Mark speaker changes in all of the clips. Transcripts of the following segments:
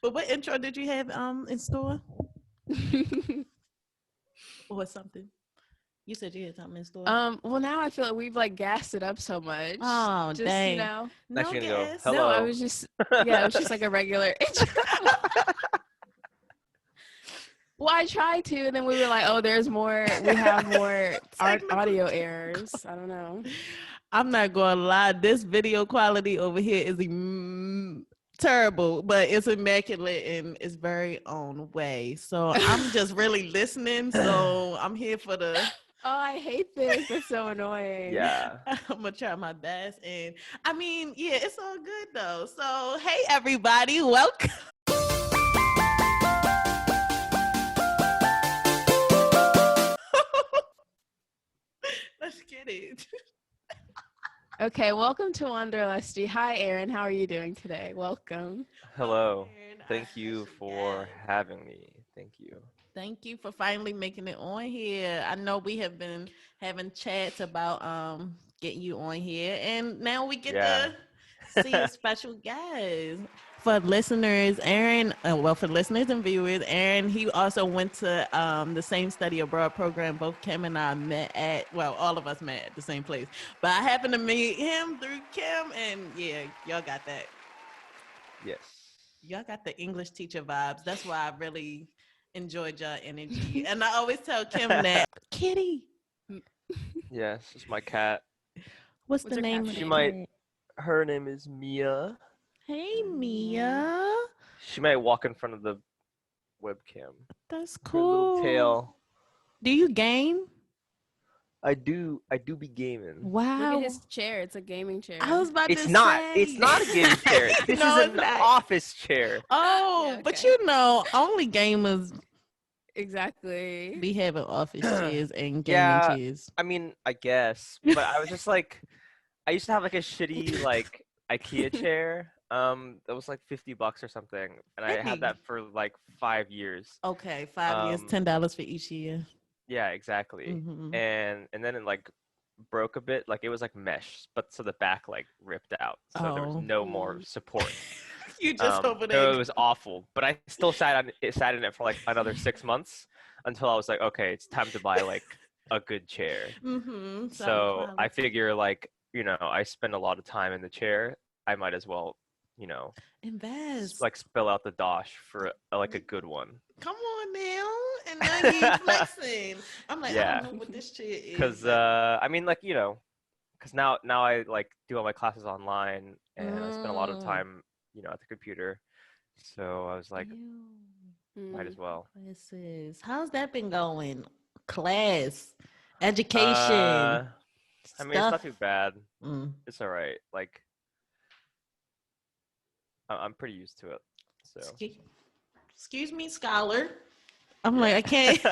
Speaker 1: But what intro did you have in store? Or something? You said you had something in store.
Speaker 2: Well, now I feel like we've like gassed it up so much.
Speaker 1: Oh,
Speaker 2: just,
Speaker 1: dang.
Speaker 2: You know.
Speaker 1: No
Speaker 3: Actually,
Speaker 1: gas.
Speaker 3: hello.
Speaker 2: No, I was just it was just like a regular intro. Well, I tried to, and then we were like, oh, there's more. We have more audio errors. I don't know.
Speaker 1: I'm not going to lie. This video quality over here is terrible, but it's immaculate and it's very own way. So I'm just really listening. So I'm here for the...
Speaker 2: Oh, I hate this. It's so annoying.
Speaker 3: Yeah.
Speaker 1: I'm going to try my best. And I mean, yeah, it's all good though. So, hey, everybody. Welcome. Let's get it.
Speaker 2: Okay, welcome to Wanderlusty. Hi, A-aron. How are you doing today? Welcome.
Speaker 3: Hello.
Speaker 1: Aaron,
Speaker 3: Thank you for having me. Thank you.
Speaker 1: Thank you for finally making it on here. I know we have been having chats about getting you on here, and now we get to see a special guest. For listeners, A-aron, for listeners and viewers, A-aron, he also went to the same study abroad program. Both Kim and I met at, all of us met at the same place. But I happened to meet him through Kim, and yeah, y'all got that.
Speaker 3: Yes.
Speaker 1: Y'all got the English teacher vibes. That's why I really enjoyed your energy. And I always tell Kim that. Kitty.
Speaker 3: Yes, it's my cat.
Speaker 1: What's the name of
Speaker 3: Her name is Mia.
Speaker 1: Hey, Mia.
Speaker 3: She might walk in front of the webcam.
Speaker 1: That's
Speaker 3: Her
Speaker 1: cool.
Speaker 3: little tail.
Speaker 1: Do you game?
Speaker 3: I do be gaming.
Speaker 1: Wow.
Speaker 2: Look at his chair. It's a gaming chair.
Speaker 1: I was about to say.
Speaker 3: It's not a gaming chair. This
Speaker 1: No,
Speaker 3: is
Speaker 1: it's
Speaker 3: an
Speaker 1: not.
Speaker 3: office chair.
Speaker 1: Oh,
Speaker 2: Yeah,
Speaker 1: but
Speaker 2: okay.
Speaker 1: you know, only gamers
Speaker 2: Exactly.
Speaker 1: be having office chairs and gaming
Speaker 3: Yeah.
Speaker 1: chairs.
Speaker 3: I mean, I guess. But I was just like, I used to have like a shitty like IKEA chair. That was like $50 or something. And I had that for like 5 years.
Speaker 1: Okay, 5 years, $10 for each year.
Speaker 3: Yeah, exactly.
Speaker 1: Mhm.
Speaker 3: And then it like broke a bit. Like it was like mesh, but so the back like ripped out. So there was no more support.
Speaker 1: You just over
Speaker 3: So
Speaker 1: there.
Speaker 3: it was awful. But I still sat in it for like another 6 months until I was like, okay, it's time to buy like a good chair.
Speaker 1: Mm-hmm.
Speaker 3: So I figure like, you know, I spend a lot of time in the chair. I might as well, you know,
Speaker 1: invest.
Speaker 3: like spill out the dosh for like a good one.
Speaker 1: Come on now. And now you flexing. I'm like, I don't know what this chair is.
Speaker 3: Because I mean, like, you know, because now I like do all my classes online and I spend a lot of time, you know, at the computer. So I was like, might as well.
Speaker 1: Classes. How's that been going? Class, education.
Speaker 3: I mean, it's not too bad. It's all right. Like, I'm pretty used to it. So.
Speaker 1: Excuse me, scholar. I'm like, I can't.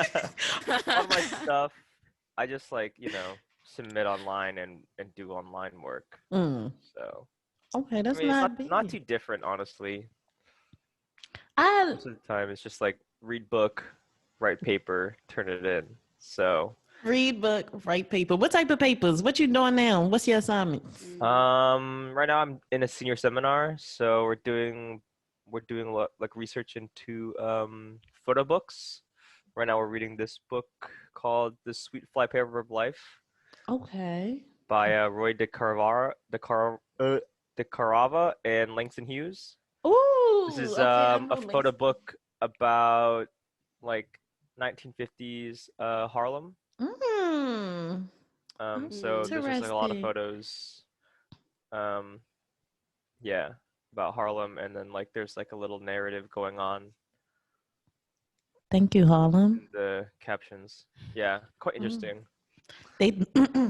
Speaker 3: All my stuff, I just like, you know, submit online and do online work. So.
Speaker 1: Okay, that's
Speaker 3: not too different, honestly.
Speaker 1: Most
Speaker 3: of the time, it's just like read book, write paper, turn it in. So.
Speaker 1: Read book, write paper. What type of papers? What you doing now? What's your assignments?
Speaker 3: Right now I'm in a senior seminar, so we're doing a lot like research into photo books. Right now we're reading this book called The Sweet Flypaper of Life.
Speaker 1: Okay.
Speaker 3: By Roy de Carava and Langston Hughes.
Speaker 1: Ooh.
Speaker 3: This is a photo book about like 1950s Harlem. So there's just like a lot of photos, about Harlem, and then like there's like a little narrative going on.
Speaker 1: Thank you, Harlem.
Speaker 3: The captions, quite interesting.
Speaker 1: They,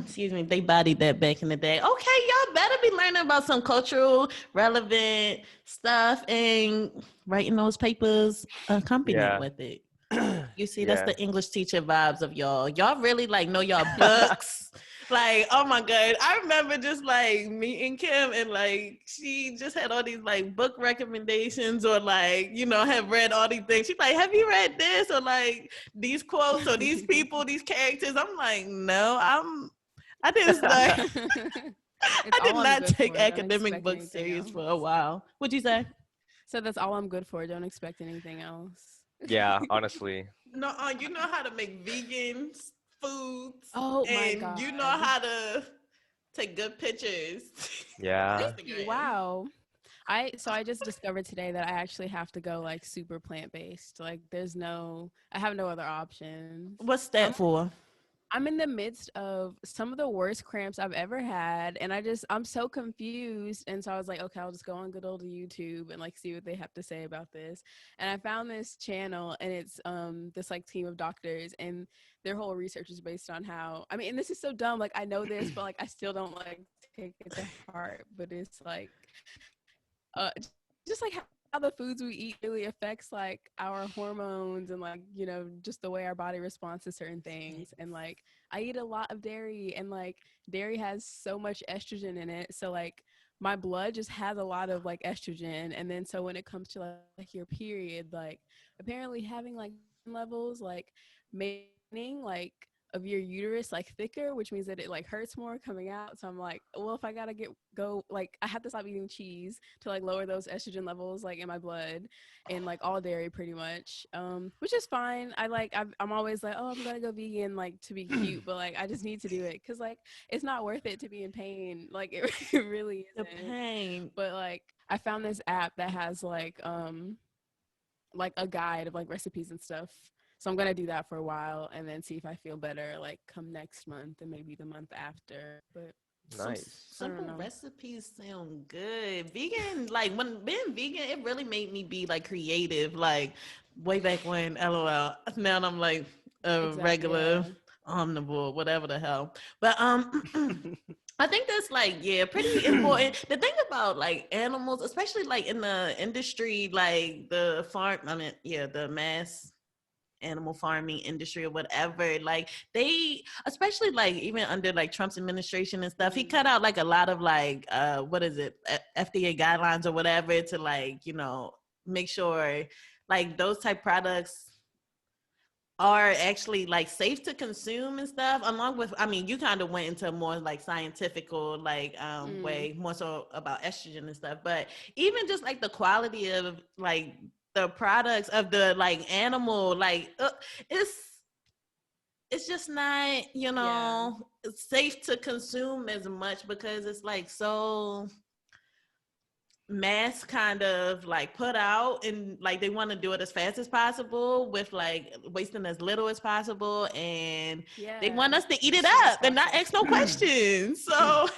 Speaker 1: excuse me, they bodied that back in the day. Okay, y'all better be learning about some cultural relevant stuff and writing those papers accompanied with it. You see, that's the English teacher vibes of y'all. Y'all really like know y'all books. Like, oh my God. I remember just like meeting Kim and like she just had all these like book recommendations or like, you know, have read all these things. She's like, have you read this? Or like these quotes or these people, these characters. I'm like, no, I didn't start. I did not take academic books serious for a while. What'd you say?
Speaker 2: So that's all I'm good for. Don't expect anything else.
Speaker 3: Yeah, honestly.
Speaker 1: No, you know how to make vegan foods.
Speaker 2: Oh my
Speaker 1: and
Speaker 2: God.
Speaker 1: you know how to take good pictures.
Speaker 3: Yeah.
Speaker 2: Wow. I just discovered today that I actually have to go like super plant-based. Like I have no other options.
Speaker 1: What's that for?
Speaker 2: I'm in the midst of some of the worst cramps I've ever had, and I'm so confused. And so I was like, okay, I'll just go on good old YouTube and like see what they have to say about this. And I found this channel, and it's this like team of doctors, and their whole research is based on how, I mean, and this is so dumb, like I know this, but like I still don't like take it to heart. But it's like just like how the foods we eat really affects like our hormones and like, you know, just the way our body responds to certain things. And like I eat a lot of dairy, and like dairy has so much estrogen in it, so like my blood just has a lot of like estrogen. And then so when it comes to like your period, like apparently having like levels like making like of your uterus like thicker, which means that it like hurts more coming out. So I'm like, well, if I gotta go like I have to stop eating cheese to like lower those estrogen levels like in my blood, and like all dairy pretty much, which is fine. I'm always like, oh, I'm gonna go vegan like to be cute, but like I just need to do it because like it's not worth it to be in pain. Like it really isn't.
Speaker 1: The pain.
Speaker 2: But like I found this app that has like a guide of like recipes and stuff. So I'm going to do that for a while and then see if I feel better like come next month and maybe the month after. But
Speaker 3: Nice.
Speaker 1: Simple recipes sound good. Vegan, like when being vegan, it really made me be like creative. Like way back when, LOL. Now I'm like a regular omnivore, whatever the hell. But I think that's like, yeah, pretty important. The thing about like animals, especially like in the industry, like the the mass animal farming industry or whatever, like they, especially like even under like Trump's administration and stuff, he cut out like a lot of like FDA guidelines or whatever to like, you know, make sure like those type products are actually like safe to consume and stuff, along with, I mean, you kind of went into a more like scientifical like way, more so about estrogen and stuff, but even just like the quality of like the products of the like animal, like it's just not, you know, safe to consume as much because it's like so mass kind of like put out, and like they want to do it as fast as possible with like wasting as little as possible, and they want us to eat it up and not ask no questions. So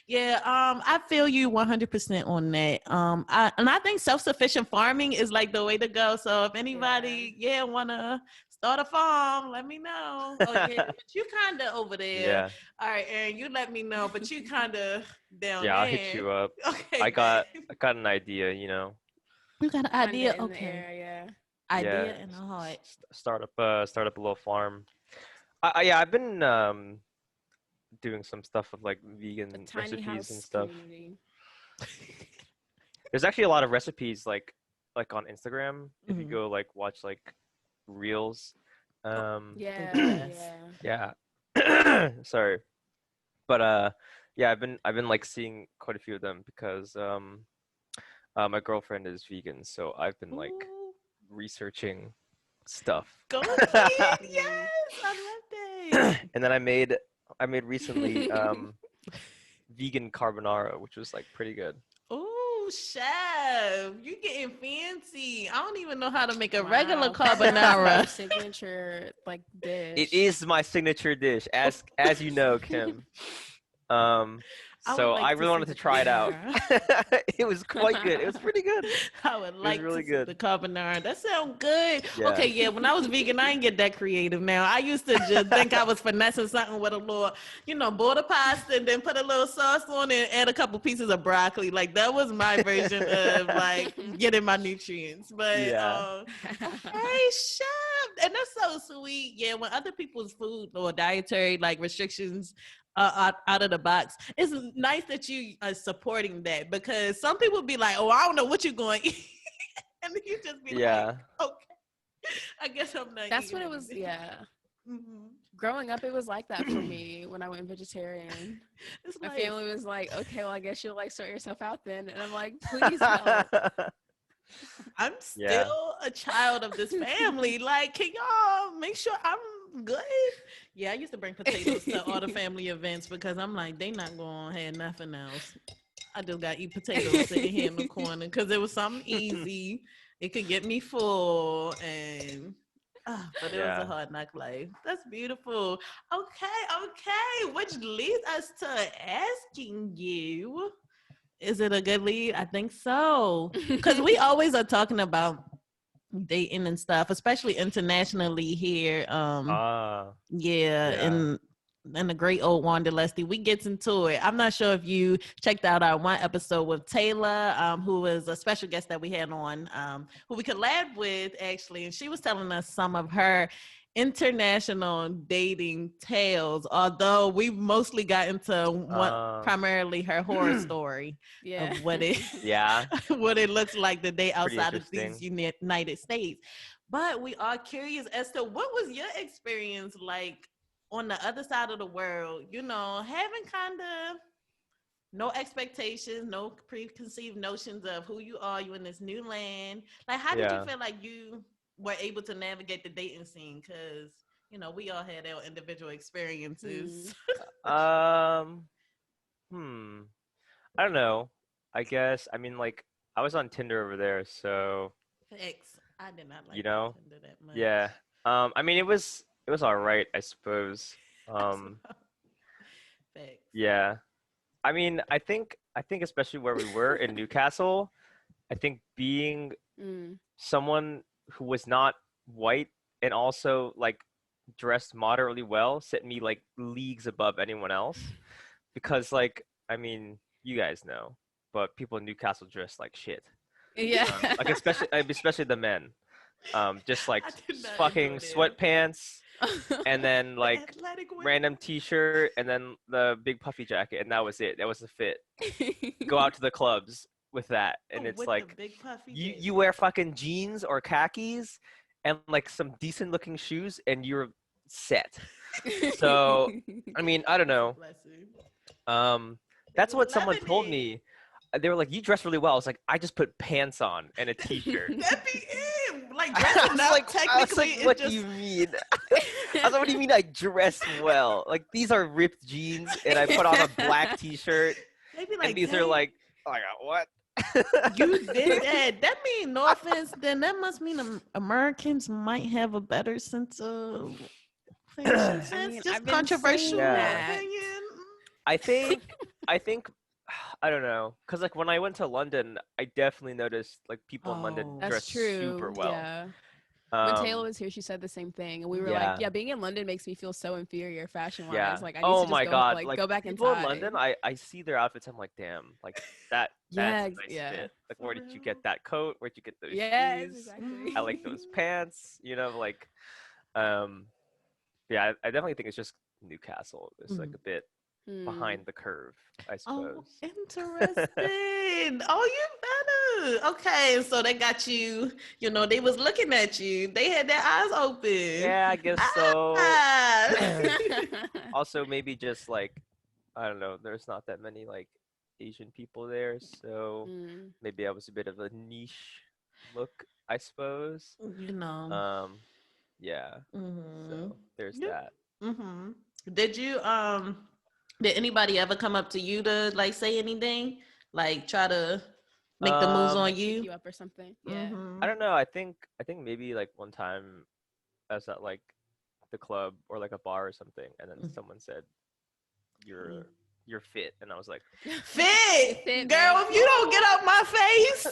Speaker 1: yeah, I feel you 100% on that. I think self-sufficient farming is like the way to go. So if anybody, wanna start a farm, let me know. Oh yeah, but you kind of over there.
Speaker 3: Yeah.
Speaker 1: All right, Aaron, you let me know, but you kind of down there.
Speaker 3: Yeah, I'll hit you up.
Speaker 1: Okay.
Speaker 3: I got an idea, you know.
Speaker 1: You got an idea?
Speaker 2: In
Speaker 1: Okay.
Speaker 2: the air,
Speaker 1: Idea in the heart.
Speaker 3: Start up a little farm. I've been doing some stuff with like vegan recipes and stuff. There's actually a lot of recipes like on Instagram if you go like watch like reels. Yeah. Sorry. But I've been like seeing quite a few of them because my girlfriend is vegan, so I've been like researching stuff.
Speaker 1: Go ahead. Yes, I love that.
Speaker 3: And then I made recently vegan carbonara, which was like pretty good.
Speaker 1: Oh, chef, you getting fancy. I don't even know how to make a regular carbonara.
Speaker 2: Signature like dish.
Speaker 3: It is my signature dish, as you know, Kim. So I really wanted to try it out. It was quite good. It was pretty good.
Speaker 1: I would like to see the carbonara. That sounds good. Yeah. Okay, yeah. When I was vegan, I didn't get that creative. Now I used to just think I was finessing something with a little, you know, border pasta and then put a little sauce on it and add a couple pieces of broccoli. Like that was my version of like getting my nutrients. But hey, chef, and that's so sweet. Yeah, when other people's food or dietary like restrictions out of the box, it's nice that you are supporting that, because some people be like, oh, I don't know what you're going to eat. And you just be like, okay, I guess I'm not.
Speaker 2: That's what it was. Growing up, it was like that for me when I went vegetarian. My family was like, okay, well, I guess you'll like sort yourself out then. And I'm like, please help.
Speaker 1: I'm still a child of this family. Like, can y'all make sure I'm good? Yeah, I used to bring potatoes to all the family events because I'm like, they not going to have nothing else. I just got to eat potatoes sitting here in the corner because it was something easy. It could get me full and... but it was a hard knock life. That's beautiful. Okay. Which leads us to asking you, is it a good lead? I think so. Because we always are talking about dating and stuff, especially internationally here. In the great old Wanderlusty, we gets into it. I'm not sure if you checked out our one episode with Taylor, who was a special guest that we had on, who we collabed with actually, and she was telling us some of her international dating tales, although we mostly got into primarily her horror story of what it what it looks like the day outside of these United States. But we are curious as to what was your experience like on the other side of the world, you know, having kind of no expectations, no preconceived notions of who you are, you in this new land. Like, how did you feel like you were able to navigate the dating scene? Because, you know, we all had our individual experiences.
Speaker 3: I don't know. I guess, I mean, like, I was on Tinder over there, so.
Speaker 1: I did not like
Speaker 3: Tinder
Speaker 1: that much.
Speaker 3: Yeah. I mean, it was all right, I suppose. Yeah. I mean, I think especially where we were in Newcastle, I think being someone who was not white and also like dressed moderately well set me like leagues above anyone else. Because like, I mean, you guys know, but people in Newcastle dress like shit.
Speaker 2: Yeah.
Speaker 3: Like especially the men. Just like fucking sweatpants and then like random t-shirt and then the big puffy jacket, and that was it. That was the fit. Go out to the clubs with that, and it's like you wear fucking jeans or khakis and like some decent looking shoes and you're set. So I mean, I don't know. That's what someone told me. They were like, "You dress really well." I was like, "I just put pants on and a t-shirt."
Speaker 1: That'd be it. Like dressing up, technically.
Speaker 3: What do you mean? I was like, "What do you mean I dress well? Like these are ripped jeans and I put on a black t-shirt, and these are like, oh my god, what?"
Speaker 1: You did that. That mean, no offense, then that must mean Americans might have a better sense of fashion sense. Just controversial opinion.
Speaker 3: I think I don't know, because like when I went to London, I definitely noticed like people in London dress super well.
Speaker 2: Yeah. When Taylor was here, she said the same thing, and we were like, "Yeah, being in London makes me feel so inferior fashion-wise.
Speaker 3: Yeah.
Speaker 2: Like, I need to just go, go back inside."
Speaker 3: People in London, I see their outfits, I'm like, damn, like that's a nice fit. Like, where did you get that coat? Where'd you get those shoes?
Speaker 2: Exactly.
Speaker 3: I like those pants. You know, like, yeah, I definitely think it's just Newcastle. It's like a bit behind the curve, I suppose.
Speaker 1: Oh, interesting. Oh, you better. Okay, so they got you, you know, they was looking at you. They had their eyes open.
Speaker 3: Yeah, I guess so. Also, maybe just like, I don't know, there's not that many like Asian people there, so maybe I was a bit of a niche look, I suppose.
Speaker 1: You know.
Speaker 3: Yeah. So there's that.
Speaker 1: Did anybody ever come up to you to like say anything? Like try to make the moves on you?
Speaker 2: You up or something? Yeah.
Speaker 3: I don't know. I think maybe like one time I was at like the club or like a bar or something, and then someone said, "You're fit," and I was like,
Speaker 1: "Fit, girl, if you don't get out my face."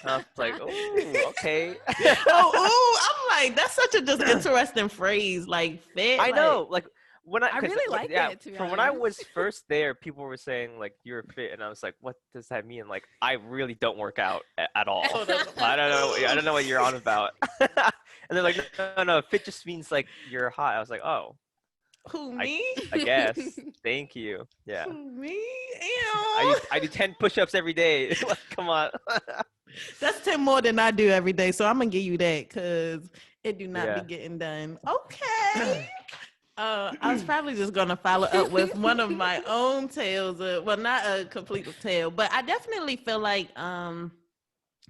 Speaker 3: I was like, "Oh, okay."
Speaker 1: I'm like, that's such a just interesting phrase, like fit.
Speaker 3: I know, like. When I
Speaker 2: really like it, to be
Speaker 3: honest. When I was first there, people were saying like you're fit, and I was like, what does that mean? Like I really don't work out at all. I don't know what you're on about. And they're like, no, fit just means like you're hot. I was like, oh.
Speaker 1: Who, me?
Speaker 3: I guess. Thank you. Yeah.
Speaker 1: Who, me?
Speaker 3: I do 10 push-ups every day. Like, come on.
Speaker 1: That's 10 more than I do every day, so I'm gonna give you that because it do not be getting done. Okay. I was probably just going to follow up with one of my own tales. Well, not a complete tale, but I definitely feel like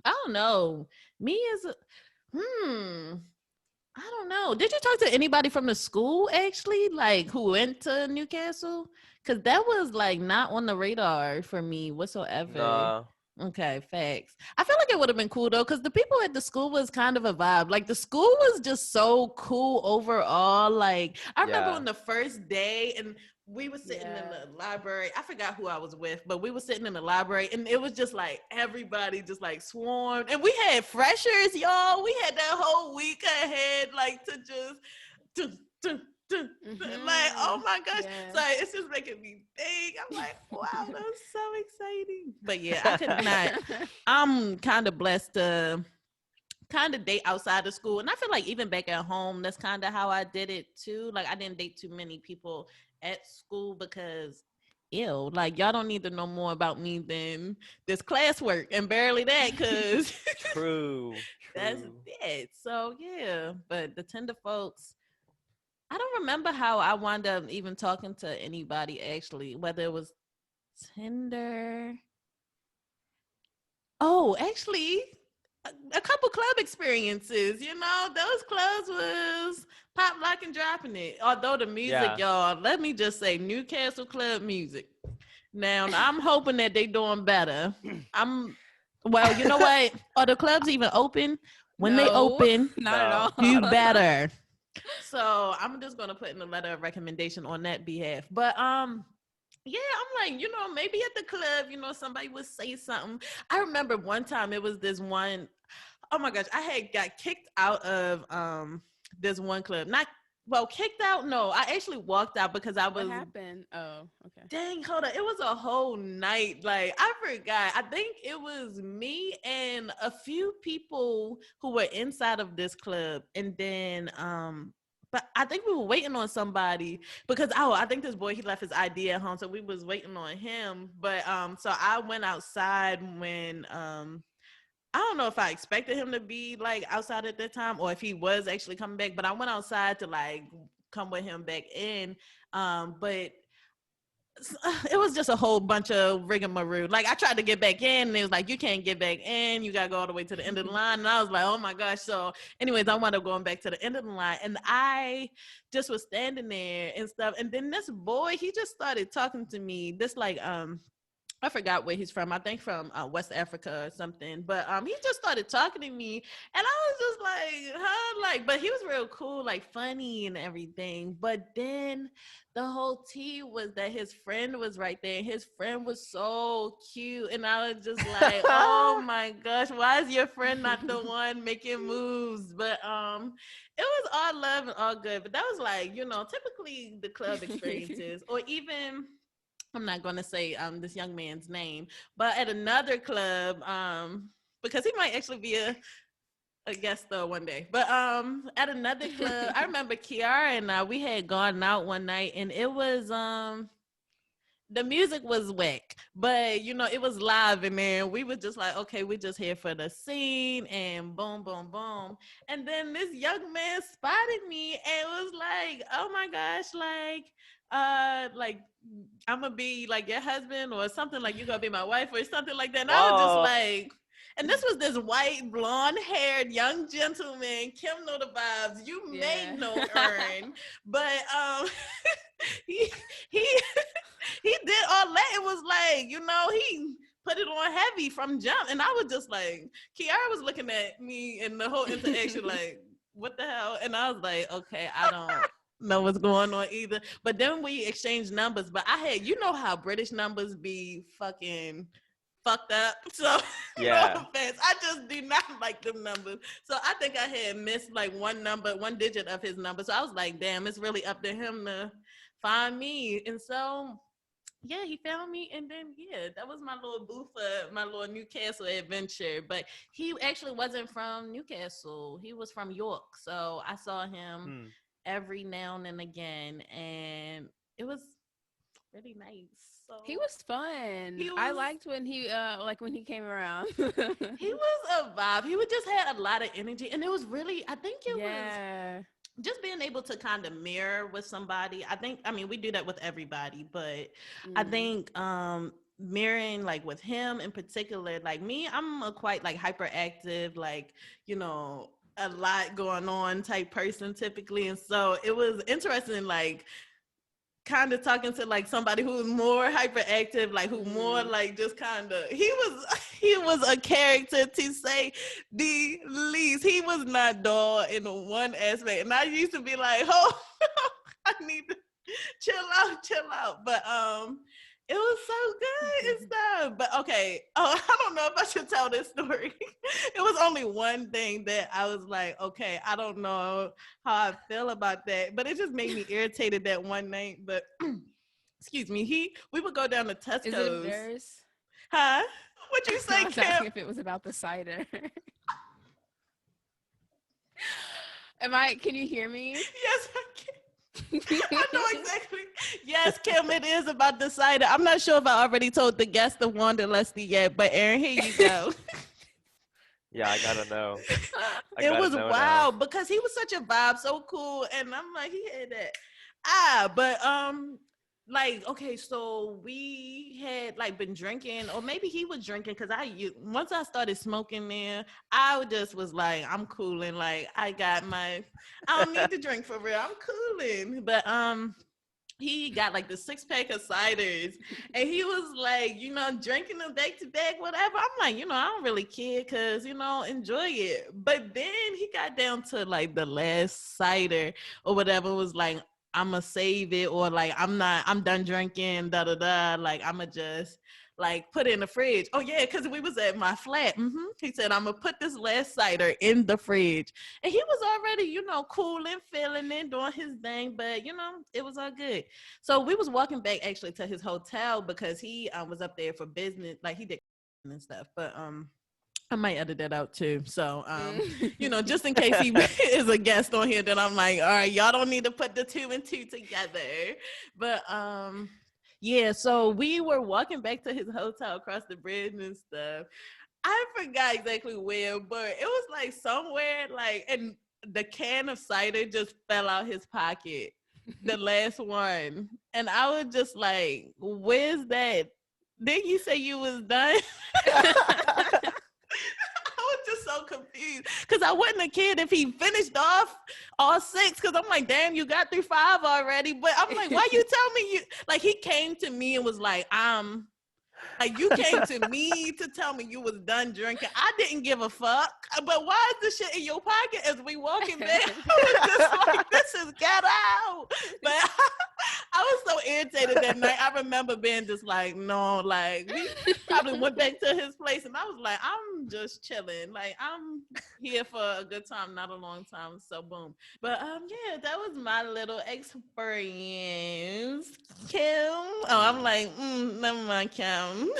Speaker 1: I don't know. Me as a I don't know. Did you talk to anybody from the school actually, like who went to Newcastle? Because that was like not on the radar for me whatsoever.
Speaker 3: Nah.
Speaker 1: Okay, facts. I feel like it would have been cool though, because the people at the school was kind of a vibe. Like the school was just so cool overall. Like I remember on the first day, and we were sitting in the library. I forgot who I was with, but we were sitting in the library, and it was just like everybody just like swarmed. And we had freshers, y'all. We had that whole week ahead, like to just like, oh my gosh. So it's just making me think. I'm like, wow, that's so exciting. But yeah, I could not. I'm kind of blessed to kind of date outside of school. And I feel like even back at home, that's kind of how I did it too. Like I didn't date too many people at school because ew, like y'all don't need to know more about me than this classwork, and barely that, because
Speaker 3: true.
Speaker 1: That's it. So yeah, but the Tinder folks, I don't remember how I wound up even talking to anybody actually, whether it was Tinder. Oh, actually, a couple club experiences. You know, those clubs was pop, lock, and dropping it. Although the music, y'all, let me just say, Newcastle club music. Now, I'm hoping that they doing better. Well, you know what? Are the clubs even open? When they open,
Speaker 2: not at all.
Speaker 1: Do better. So I'm just gonna put in a letter of recommendation on that behalf. But yeah, I'm like, you know, maybe at the club, you know, somebody would say something. I remember one time it was this one, oh my gosh, I had got kicked out of this one club. Not well, kicked out. No, I actually walked out because I was.
Speaker 2: What happened? Oh, okay.
Speaker 1: Dang, hold on. It was a whole night. Like I forgot. I think it was me and a few people who were inside of this club, and then but I think we were waiting on somebody because I think this boy, he left his ID at home, so we was waiting on him. But so I went outside when I don't know if I expected him to be like outside at that time or if he was actually coming back, but I went outside to like come with him back in. But it was just a whole bunch of rigmarole. Like I tried to get back in and it was like, you can't get back in. You got to go all the way to the end of the line. And I was like, oh my gosh. So anyways, I wound up going back to the end of the line and I just was standing there and stuff. And then this boy, he just started talking to me. This like, I forgot where he's from. I think from West Africa or something. But he just started talking to me, and I was just like, huh? Like, but he was real cool, like funny and everything. But then the whole tea was that his friend was right there. His friend was so cute, and I was just like, oh my gosh, why is your friend not the one making moves? But it was all love and all good. But that was like, you know, typically the club experiences, or even. I'm not going to say this young man's name, but at another club, because he might actually be a guest though one day. But at another club, I remember Kiara and I, we had gone out one night, and it was the music was whack, but you know it was live, and then we were just like, okay, we're just here for the scene, and boom, boom, boom, and then this young man spotted me and was like, oh my gosh, like I'm gonna be like your husband or something, like you're gonna be my wife or something like that. And I was just like, and this was this white blonde haired young gentleman. Kim know the vibes. You may know Earn, but he he did all that. It was like, you know, he put it on heavy from jump, and I was just like, Kiara was looking at me and the whole interaction like, what the hell? And I was like, okay, I don't know what's going on either. But then we exchanged numbers, but I had, you know how British numbers be fucking fucked up. So no offense, I just do not like them numbers. So I think I had missed like one digit of his number. So I was like, damn, it's really up to him to find me. And so yeah, he found me, and then that was my little boo for my little Newcastle adventure. But he actually wasn't from Newcastle. He was from York. So I saw him every now and again, and it was really nice. So
Speaker 2: he was fun. I liked when he when he came around.
Speaker 1: He was a vibe. He would just had a lot of energy, and it was really, I think it was just being able to kind of mirror with somebody. I mean, we do that with everybody, but I think mirroring like with him in particular, like me, I'm a quite like hyperactive, like, you know, a lot going on type person typically. And so it was interesting, like kind of talking to like somebody who was more hyperactive, like who more like just kind of, he was a character to say the least. He was not dull in one aspect. And I used to be like, oh, I need to chill out. But it was so good and stuff. But okay, oh, I don't know if I should tell this story. It was only one thing that I was like, okay, I don't know how I feel about that, but it just made me irritated that one night. But excuse me, we would go down to Tesco's.
Speaker 2: Is it theirs?
Speaker 1: Huh? What you say,
Speaker 2: I was asking if it was about the cider. Can you hear me?
Speaker 1: Yes, I can. I know exactly. Yes, Kim, it is about the cider. I'm not sure if I already told the guest of Wanderlusty yet, but Aaron, here you go.
Speaker 3: Yeah, I gotta know.
Speaker 1: It was wild because he was such a vibe, so cool, and I'm like, he had that. But like, okay, so we had like been drinking, or maybe he was drinking, because once I started smoking there, I just was like, I'm cooling, like I don't need to drink for real, I'm cooling. But he got like the 6-pack of ciders, and he was like, you know, drinking them back to back, whatever. I'm like, you know, I don't really care, because, you know, enjoy it. But then he got down to like the last cider or whatever, was like, I'ma save it, or like I'm done drinking, like I'ma just like put it in the fridge. Oh yeah, because we was at my flat. He said, I'm gonna put this last cider in the fridge, and he was already, you know, cooling, feeling it, doing his thing, but you know, it was all good. So we was walking back actually to his hotel, because he was up there for business, like he did and stuff, but I might edit that out too. So, you know, just in case he is a guest on here, then I'm like, all right, y'all don't need to put the 2 and 2 together. But yeah, so we were walking back to his hotel across the bridge and stuff. I forgot exactly where, but it was like somewhere, like, and the can of cider just fell out his pocket, the last one. And I was just like, where's that? Didn't you say you was done? Just so confused, because I wasn't a kid if he finished off all 6, because I'm like, damn, you got through 5 already. But I'm like, why you tell me you, like, he came to me and was like you came to me to tell me you was done drinking. I didn't give a fuck. But why is this shit in your pocket as we walking back? I was just like, this is get out. But I was so irritated that night. I remember being just like, no, like we probably went back to his place, and I was like, I'm just chilling. Like, I'm here for a good time, not a long time. So boom. But yeah, that was my little experience. Kim. Oh, I'm like, never mind, Kim.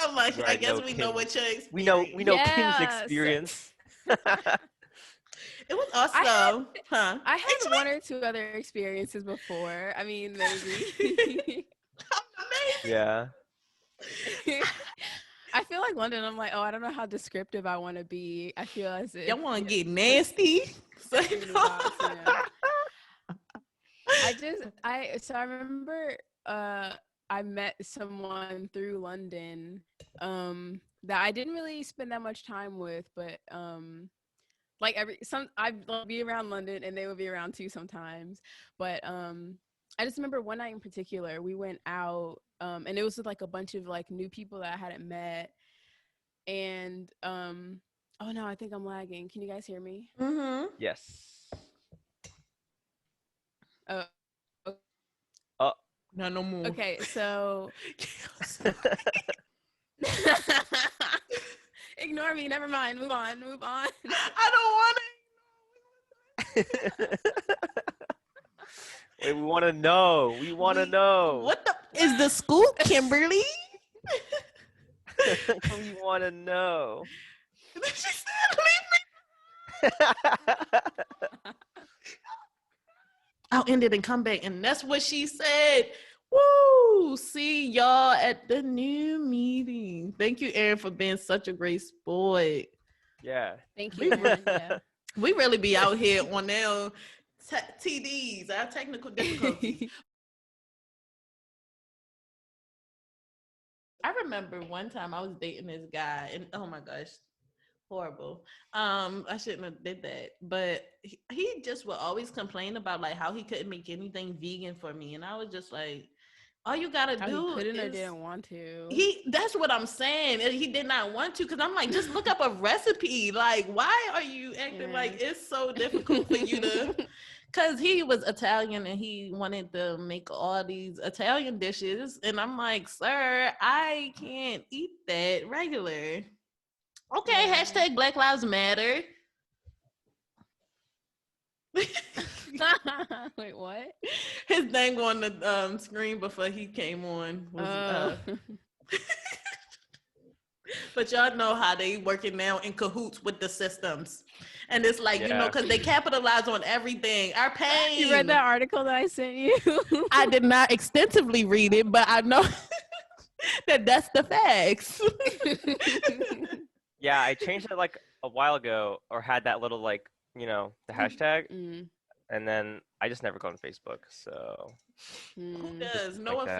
Speaker 1: I'm like, right, I guess we know what your experience.
Speaker 3: We know Kim's experience.
Speaker 1: It was also,
Speaker 2: I had one or two other experiences before. I mean, maybe.
Speaker 3: Yeah.
Speaker 2: I feel like London, I'm like, oh, I don't know how descriptive I want to be. I feel as if
Speaker 1: y'all want to get nasty. So
Speaker 2: I remember I met someone through London that I didn't really spend that much time with, but like I'd be around London and they would be around too sometimes. But I just remember one night in particular, we went out and it was with like a bunch of like new people that I hadn't met. And oh no, I think I'm lagging. Can you guys hear me?
Speaker 1: Mm-hmm.
Speaker 3: Yes.
Speaker 1: No more.
Speaker 2: Okay, so ignore me. Never mind. Move on.
Speaker 1: I don't want
Speaker 3: to. Wait, we want to know. We want to know.
Speaker 1: What is the scoop, Kimberly?
Speaker 3: We want to know.
Speaker 1: She said, leave me. I'll end it and come back, and that's what she said. Woo! See y'all at the new meeting. Thank you, Aaron, for being such a great sport.
Speaker 3: Yeah.
Speaker 2: Thank you.
Speaker 1: We really be out here on our TDs, our technical difficulties. I remember one time I was dating this guy, and oh my gosh, horrible. I shouldn't have did that, but he just would always complain about like how he couldn't make anything vegan for me, and I was just like, all you gotta do
Speaker 2: He couldn't or
Speaker 1: is
Speaker 2: didn't want to.
Speaker 1: that's what I'm saying. And he did not want to, because I'm like, just look up a recipe. Like, why are you acting like it's so difficult for you to? Because he was Italian and he wanted to make all these Italian dishes, and I'm like, sir, I can't eat that regular. Okay, hashtag Black Lives Matter.
Speaker 2: Wait, what?
Speaker 1: His thing on the screen before he came on was but y'all know how they working now in cahoots with the systems. And it's like, you know, because they capitalize on everything. Our pain.
Speaker 2: You read that article that I sent you?
Speaker 1: I did not extensively read it, but I know that's the facts.
Speaker 3: Yeah, I changed it like a while ago, or had that little like, you know, the hashtag. And then I just never go on Facebook, so.
Speaker 1: Who does? No
Speaker 3: like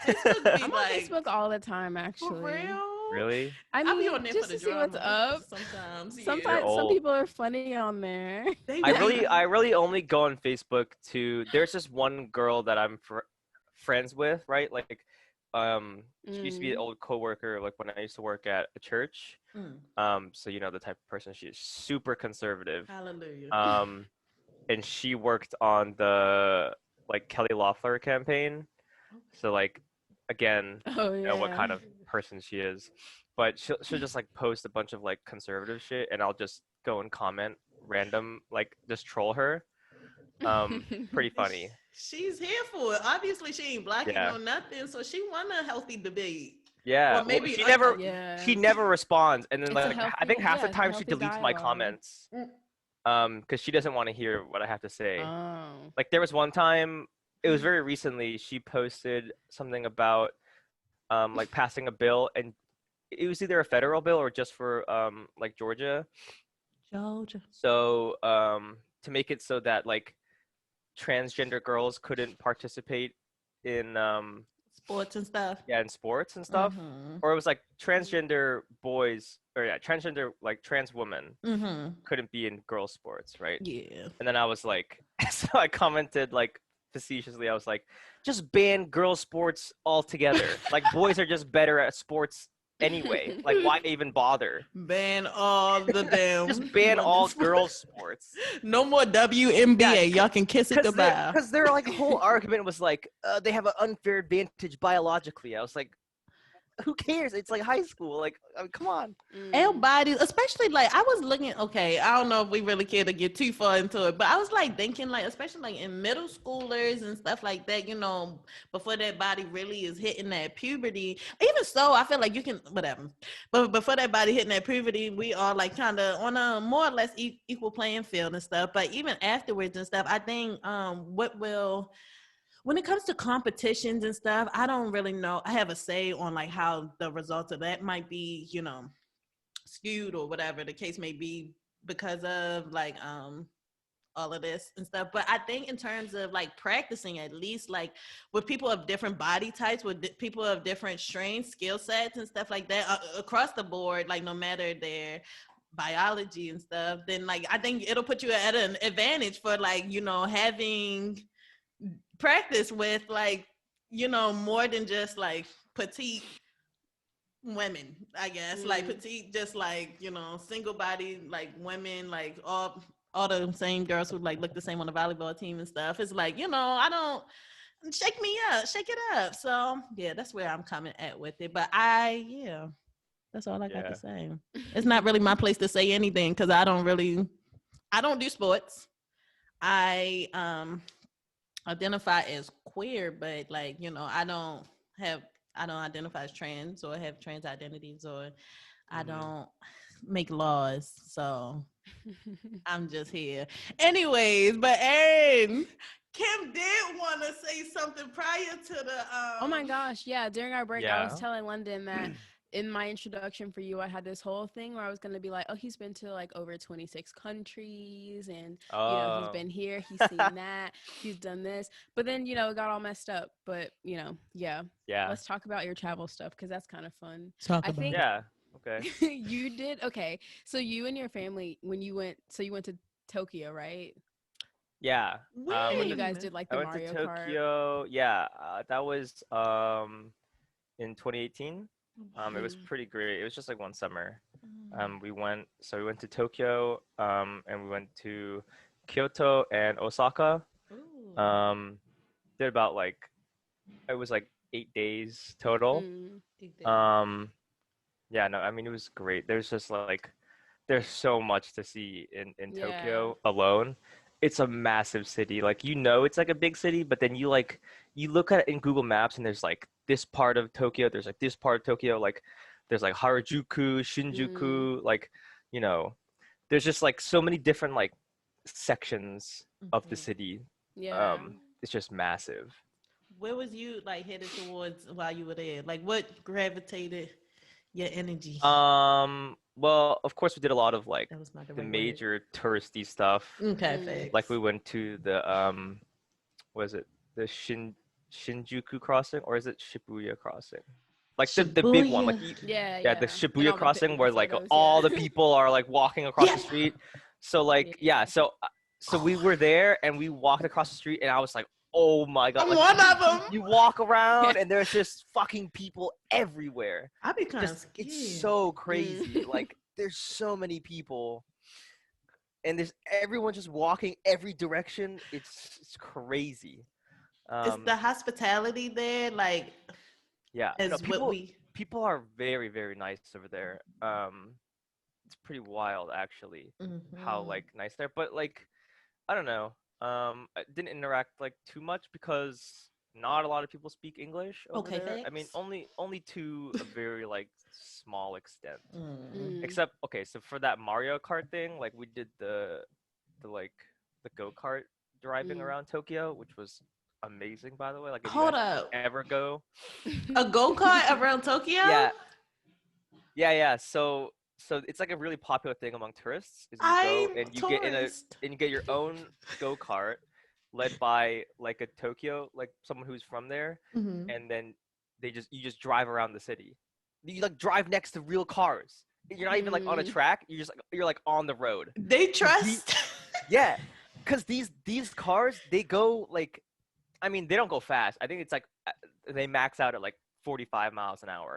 Speaker 1: offense.
Speaker 2: I'm on Facebook all the time, actually.
Speaker 1: For real?
Speaker 3: Really?
Speaker 2: I
Speaker 1: I'll be
Speaker 2: mean,
Speaker 1: on there
Speaker 2: just
Speaker 1: for the
Speaker 2: to see what's up.
Speaker 1: Sometimes.
Speaker 2: Some people are funny on there.
Speaker 3: I really only go on Facebook to. There's just one girl that I'm friends with, right? Like, she used to be an old coworker, like when I used to work at a church. So you know the type of person she is, super conservative.
Speaker 1: Hallelujah.
Speaker 3: And she worked on the like Kelly Loeffler campaign. So like, again, you know what kind of person she is. But she'll just like post a bunch of like conservative shit, and I'll just go and comment random, like just troll her. Pretty funny.
Speaker 1: She's here for it. Obviously, she ain't blocking no nothing, so she want a healthy debate.
Speaker 3: Yeah,
Speaker 1: or maybe
Speaker 3: she never responds, and then like I think half the time she deletes
Speaker 2: dialogue.
Speaker 3: my comments. Because she doesn't want to hear what I have to say. Like there was one time, it was very recently, she posted something about like passing a bill, and it was either a federal bill or just for like Georgia. So to make it so that like transgender girls couldn't participate in
Speaker 1: sports and stuff.
Speaker 3: Yeah, in sports and stuff. Or it was like transgender boys, or transgender like trans women couldn't be in girls sports, right?
Speaker 1: Yeah.
Speaker 3: And then I was like, so I commented like facetiously, I was like, just ban girls sports altogether. Like boys are just better at sports anyway. Like why even bother?
Speaker 1: Ban all the damn.
Speaker 3: Just ban all girls sports.
Speaker 1: No more WNBA. Y'all can kiss it goodbye.
Speaker 3: Because their like whole argument was like they have an unfair advantage biologically. I was like, who cares? It's like high school. Like, I mean, come on.
Speaker 1: Everybody, especially like I was looking. Okay, I don't know if we really care to get too far into it, but I was like thinking, like, especially like in middle schoolers and stuff like that. You know, before that body really is hitting that puberty. Even so, I feel like you can whatever. But before that body hitting that puberty, we are like kind of on a more or less equal playing field and stuff. But even afterwards and stuff, I think when it comes to competitions and stuff, I don't really know. I have a say on like how the results of that might be, you know, skewed or whatever the case may be because of like all of this and stuff. But I think in terms of like practicing, at least like with people of different body types, with people of different strengths, skill sets and stuff like that across the board, like no matter their biology and stuff, then like I think it'll put you at an advantage for like, you know, having practice with like, you know, more than just like petite women, I guess. Like petite, just like, you know, single body like women, like all the same girls who like look the same on the volleyball team and stuff. It's like, you know, I don't shake it up. So yeah, that's where I'm coming at with it. But that's all I got to say. It's not really my place to say anything because I don't do sports. I identify as queer, but like, you know, I don't identify as trans or have trans identities, or I don't make laws, so I'm just here anyways. But A-aron, Kim did want to say something prior to the
Speaker 2: oh my gosh, yeah, during our break I was telling London that in my introduction for you, I had this whole thing where I was going to be like, oh, he's been to like over 26 countries and, you know, he's been here, he's seen that, he's done this. But then, you know, it got all messed up. But, you know, yeah. Let's talk about your travel stuff because that's kind of fun.
Speaker 3: Yeah. Okay.
Speaker 2: You did. Okay. So you and your family, when you went to Tokyo, right?
Speaker 3: Yeah.
Speaker 2: And you guys did like the Mario Kart.
Speaker 3: I went to Tokyo. Yeah. That was in 2018. It was pretty great. It was just like one summer. We went to Tokyo, and we went to Kyoto and Osaka. Did about like, it was like 8 days total. Yeah, no, I mean, it was great. There's just like, there's so much to see in Tokyo alone. It's a massive city. Like, you know, it's like a big city, but then you look at it in Google Maps and there's like this part of Tokyo, there's like this part of Tokyo, like there's like Harajuku, Shinjuku, like, you know, there's just like so many different like sections of the city. It's just massive.
Speaker 1: Where was you like headed towards while you were there? Like, what gravitated your energy?
Speaker 3: Well, of course we did a lot of like the major touristy stuff.
Speaker 1: Okay,
Speaker 3: like we went to the was it the Shinjuku crossing, or is it Shibuya crossing? Like the big one, like the Shibuya crossing where like all the people are like walking across the street. So like so we were there and we walked across the street and I was like, oh my god!
Speaker 1: I'm
Speaker 3: like,
Speaker 1: one of them.
Speaker 3: You walk around and there's just fucking people everywhere.
Speaker 1: I'd be kind of scared.
Speaker 3: It's so crazy. Like, there's so many people, and there's everyone just walking every direction. It's crazy.
Speaker 1: Is the hospitality there like?
Speaker 3: Yeah, people are very, very nice over there. It's pretty wild actually, how like nice they're. But like, I don't know. I didn't interact like too much because not a lot of people speak English over there. Thanks. I mean, only to a very like small extent. Except, okay, so for that Mario Kart thing, like we did the go-kart driving around Tokyo, which was amazing, by the way. Like, if
Speaker 1: Hold
Speaker 3: you
Speaker 1: up,
Speaker 3: ever go
Speaker 1: a go-kart around Tokyo?
Speaker 3: Yeah. So it's like a really popular thing among tourists. Is you go and you get your own go-kart led by like a Tokyo, like someone who's from there, and then you just drive around the city. You like drive next to real cars. You're not even like on a track. You're like on the road.
Speaker 1: They trust.
Speaker 3: Yeah, because these cars, they go like, I mean, they don't go fast. I think it's like they max out at like 45 miles an hour.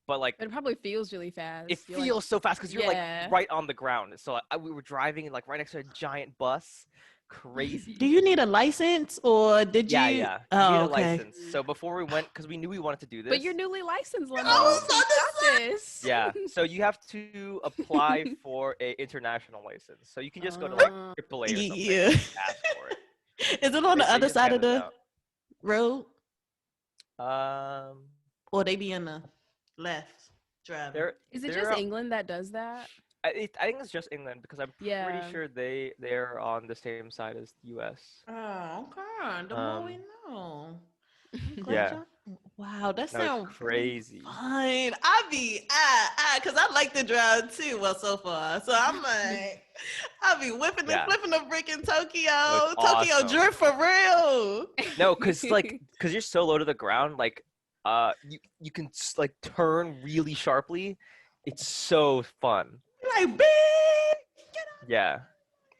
Speaker 3: But like,
Speaker 2: it probably feels really fast.
Speaker 3: It feels so fast because you're like right on the ground. So we were driving like right next to a giant bus. Crazy.
Speaker 1: Do you need a license or did you?
Speaker 3: Yeah.
Speaker 1: Oh,
Speaker 3: you need a
Speaker 1: okay.
Speaker 3: license. So before we went, because we knew we wanted to do this.
Speaker 2: But you're newly licensed, Lemon.
Speaker 1: This.
Speaker 3: Yeah. So you have to apply for a international license. So you can just go to like AAA or something and ask for it.
Speaker 1: Is it on the other side of the road? Or they be in the left driving?
Speaker 2: Is it just England that does that?
Speaker 3: I think it's just England because I'm pretty sure they're on the same side as the US.
Speaker 1: Oh, okay. The more we know.
Speaker 3: Yeah.
Speaker 1: Wow, that sounds
Speaker 3: crazy.
Speaker 1: Fine. I be because I like to drive too. Well, so far, so I'm like, I be whipping and flipping the brick in Tokyo. Tokyo drift for real.
Speaker 3: No, because you're so low to the ground, like you can like turn really sharply. It's so fun.
Speaker 1: Like big.
Speaker 3: Yeah,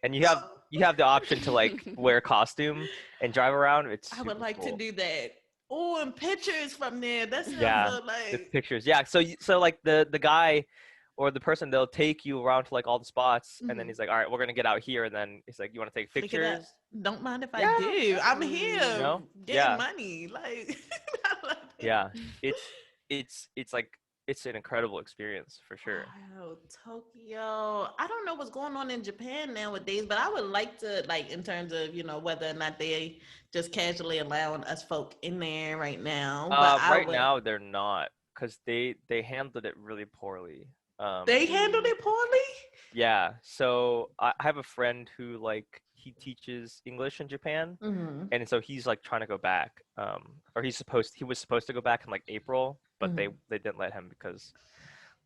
Speaker 3: and you have the option to like wear a costume and drive around.
Speaker 1: I would like to do that. Oh, and pictures from there. That's
Speaker 3: the pictures. Yeah, so like the guy or the person, they'll take you around to like all the spots, and then he's like, all right, we're gonna get out here, and then he's like, you want to take pictures?
Speaker 1: Don't mind if I do. I'm here getting money. Like, I love it.
Speaker 3: Yeah, it's like. It's an incredible experience for sure.
Speaker 1: Wow, Tokyo. I don't know what's going on in Japan nowadays, but I would like to, like, in terms of, you know, whether or not they just casually allowing us folk in there right now. But
Speaker 3: now they're not, because they handled it really poorly.
Speaker 1: They handled it poorly?
Speaker 3: Yeah. So I have a friend who like he teaches English in Japan, and so he's like trying to go back. Or he was supposed to go back in like April. but they didn't let him because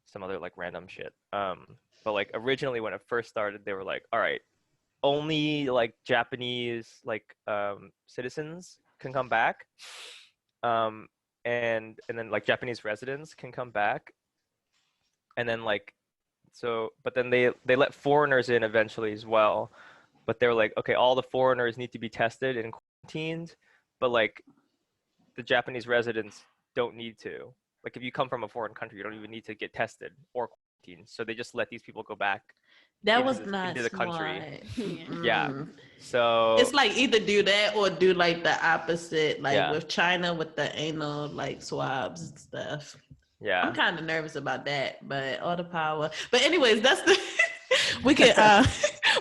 Speaker 3: some other like random shit. But like originally when it first started, they were like, all right, only like Japanese like citizens can come back, and then like Japanese residents can come back, and then like but then they let foreigners in eventually as well, but they were like, okay, all the foreigners need to be tested and quarantined, but like the Japanese residents don't need to. Like if you come from a foreign country, you don't even need to get tested or quarantined. So they just let these people go back.
Speaker 1: That
Speaker 3: into
Speaker 1: was
Speaker 3: the,
Speaker 1: not
Speaker 3: into the
Speaker 1: smart.
Speaker 3: country.
Speaker 1: Mm.
Speaker 3: Yeah. So
Speaker 1: it's like either do that or do like the opposite, like
Speaker 3: Yeah.
Speaker 1: with China with the anal like swabs and stuff.
Speaker 3: yeah.
Speaker 1: I'm kind of nervous about that, but all the power. But anyways, that's the we can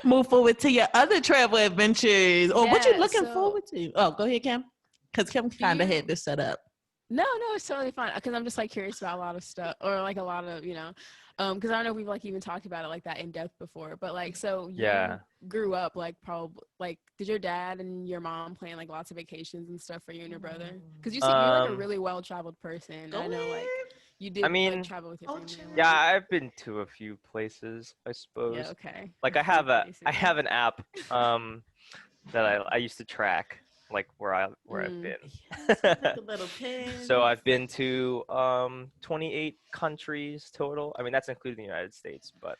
Speaker 1: move forward to your other travel adventures. Or what you looking forward to? Oh, go ahead, Kim. Because Kim kind of had this set up.
Speaker 2: No, it's totally fine. Because I'm just like curious about a lot of stuff, or like a lot of, because I know we've like even talked about it like that in depth before. But like, so you grew up like probably like, did your dad and your mom plan like lots of vacations and stuff for you and your brother? Because you seem you're like a really well traveled person. I know like you did like travel with your family.
Speaker 3: Yeah, I've been to a few places, I suppose.
Speaker 2: Yeah, okay.
Speaker 3: Like I have an app that I used to track like where I've been.
Speaker 1: Yes, like a little pin.
Speaker 3: So I've been to 28 countries total. I mean that's including the United States, but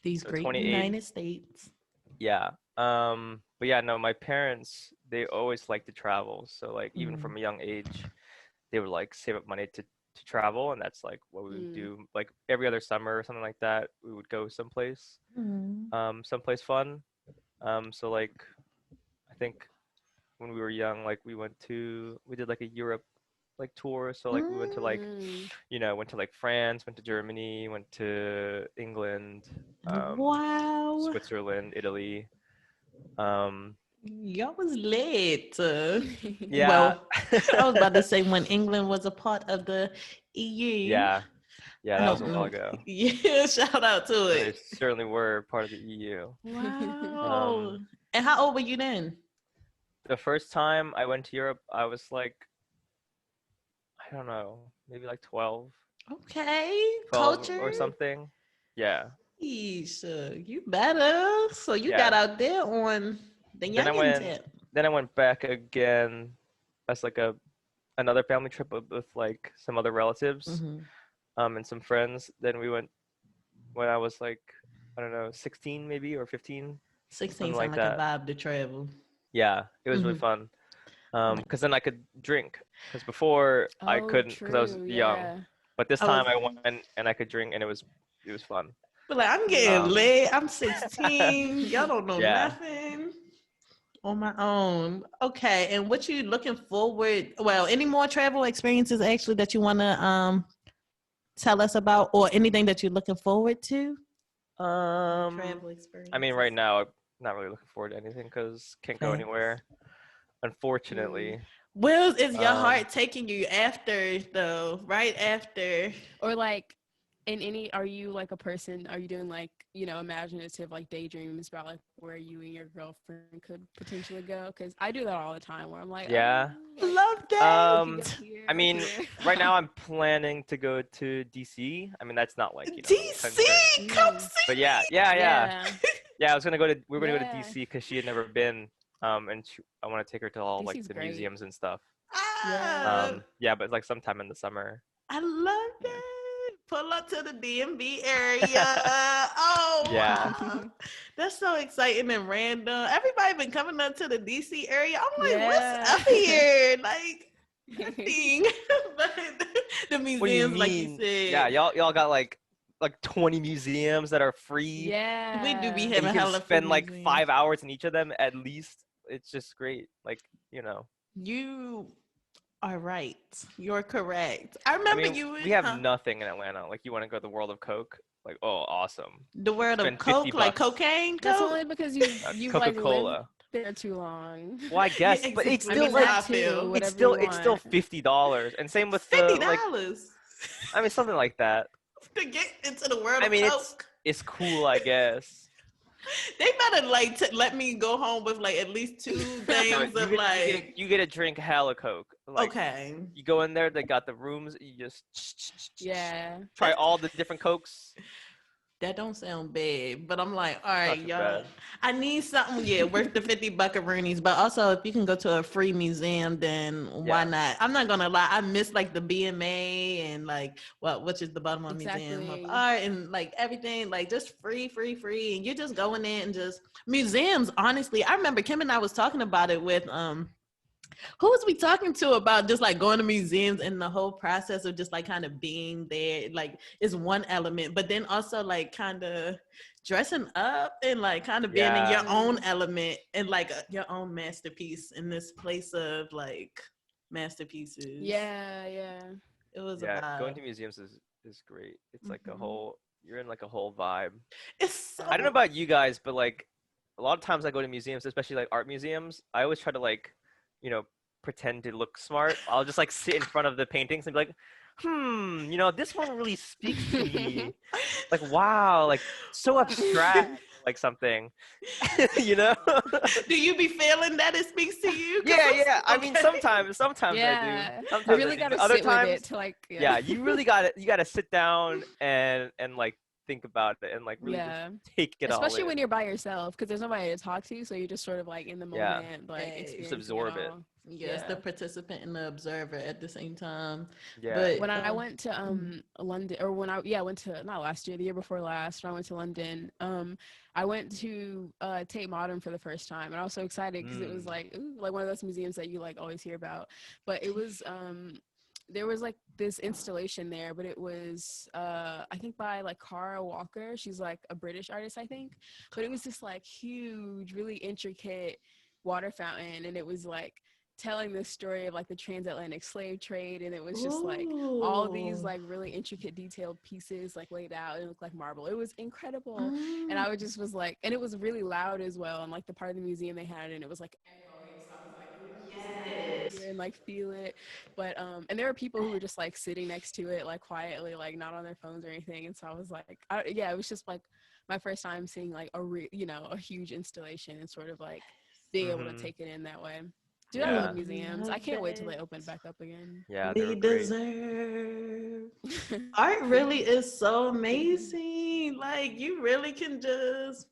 Speaker 1: these great United States.
Speaker 3: Yeah. But yeah, no, my parents, they always like to travel. So like even from a young age, they would like save up money to travel, and that's like what we would do. Like every other summer or something like that, we would go someplace someplace fun. So like I think when we were young, like we did like a Europe like tour. So like we went to like went to like France, went to Germany, went to England,
Speaker 1: wow,
Speaker 3: Switzerland, Italy.
Speaker 1: Y'all was late.
Speaker 3: Yeah.
Speaker 1: Well, I was about to say when England was a part of the EU.
Speaker 3: Yeah, that was a while ago.
Speaker 1: Yeah, shout out to it.
Speaker 3: They certainly were part of the EU.
Speaker 1: Wow. And how old were you then?
Speaker 3: The first time I went to Europe, I was like, I don't know, maybe like 12.
Speaker 1: Okay,
Speaker 3: 12
Speaker 1: culture
Speaker 3: or something. Yeah.
Speaker 1: Yeesh, you better. So you got out there on the youngin' tip.
Speaker 3: Then I went back again as like another family trip with like some other relatives, and some friends. Then we went when I was like, I don't know, 16 maybe or 15.
Speaker 1: 16 like a vibe to travel.
Speaker 3: Yeah, it was really fun. Because then I could drink. Because before I couldn't because I was young. But this time I went and I could drink, and it was fun.
Speaker 1: But like I'm getting lit. I'm 16. Y'all don't know nothing. On my own. Okay. And what you looking forward? Well, any more travel experiences actually that you want to tell us about, or anything that you're looking forward to? Travel experience.
Speaker 3: I mean, right now I'm not really looking forward to anything because can't go anywhere, unfortunately.
Speaker 1: Well, is your heart taking you after though? Right after,
Speaker 2: or like in any? Are you like a person? Are you doing like imaginative like daydreams about like where you and your girlfriend could potentially go? Because I do that all the time where I'm like,
Speaker 1: love that.
Speaker 3: I mean, right now I'm planning to go to DC. I mean, that's not like
Speaker 1: DC. Come see.
Speaker 3: But yeah. Yeah, I was gonna go to. We were gonna go to DC because she had never been. And I want to take her to all like the museums and stuff. Yeah, but like sometime in the summer.
Speaker 1: I love that. Pull up to the DMV area. Wow. That's so exciting and random. Everybody been coming up to the DC area. I'm like, what's up here? Like nothing. But the museums, like you said.
Speaker 3: Yeah, y'all got like 20 museums that are free.
Speaker 2: Yeah,
Speaker 1: we do be having hella free
Speaker 3: spend like
Speaker 1: museums.
Speaker 3: 5 hours in each of them at least. It's just great. Like,
Speaker 1: You are right. You're correct. I remember
Speaker 3: we have nothing in Atlanta. Like, you want to go to the World of Coke? Like, oh, awesome.
Speaker 1: The World of Coke, like cocaine?
Speaker 2: That's only because you
Speaker 3: Coca-Cola.
Speaker 2: Like lived there too long.
Speaker 3: Well, I guess, but it's still it's still $50. And same with
Speaker 1: $50.
Speaker 3: I mean, something like that.
Speaker 1: To get into the world of Coke.
Speaker 3: It's cool, I guess.
Speaker 1: They better like let me go home with like at least 2 things of like.
Speaker 3: You get a drink hella Coke. Like,
Speaker 1: okay.
Speaker 3: You go in there. They got the rooms. You just try all the different Cokes.
Speaker 1: That don't sound bad, but I'm like, all right, y'all.
Speaker 3: Bad.
Speaker 1: I need something, worth the 50 buckaroonies. But also, if you can go to a free museum, then why not? I'm not gonna lie, I miss like the BMA and like which is the Baltimore Museum of Art and like everything, like just free, and you're just going in and just museums. Honestly, I remember Kim and I was talking about it with who was we talking to about just like going to museums and the whole process of just like kind of being there, like is one element, but then also like kind of dressing up and like kind of being in your own element and like your own masterpiece in this place of like masterpieces.
Speaker 2: Yeah.
Speaker 1: It was
Speaker 3: going to museums is great. It's like you're in like a whole vibe. I don't know about you guys, but like a lot of times I go to museums, especially like art museums, I always try to like, pretend to look smart. I'll just like sit in front of the paintings and be like, this one really speaks to me. Like, wow, like so abstract, like something, Do
Speaker 1: you be feeling that it speaks to you?
Speaker 3: Yeah. I mean, sometimes I do. Sometimes
Speaker 2: you really gotta sit with it to like.
Speaker 3: Yeah, you really gotta sit down and like think about it and like really just take it all in.
Speaker 2: Especially when you're by yourself, because there's nobody to talk to, so you're just sort of like in the moment, like
Speaker 3: just absorb it.
Speaker 1: Yes, the participant and the observer at the same time.
Speaker 3: Yeah.
Speaker 1: But
Speaker 2: when I went to London, or when I went to, not last year, the year before last, when I went to London, I went to Tate Modern for the first time, and I was so excited because it was like one of those museums that you like always hear about. But it was there was like this installation there, but it was I think by like Cara Walker. She's like a British artist, I think. But it was this like huge, really intricate water fountain, and it was like telling the story of like the transatlantic slave trade, and it was just like all these like really intricate detailed pieces like laid out. It looked like marble. It was incredible. And I was like, and it was really loud as well, and like the part of the museum they had, and it was like echoing, so I was like, yes, and like feel it. But and there were people who were just like sitting next to it like quietly, like not on their phones or anything, and so I was like, it was just like my first time seeing like a huge installation and sort of like being able to take it in that way. Dude, I love museums. I can't wait till they open back up again.
Speaker 3: Yeah,
Speaker 1: we deserve. Art really is so amazing. Like you really can just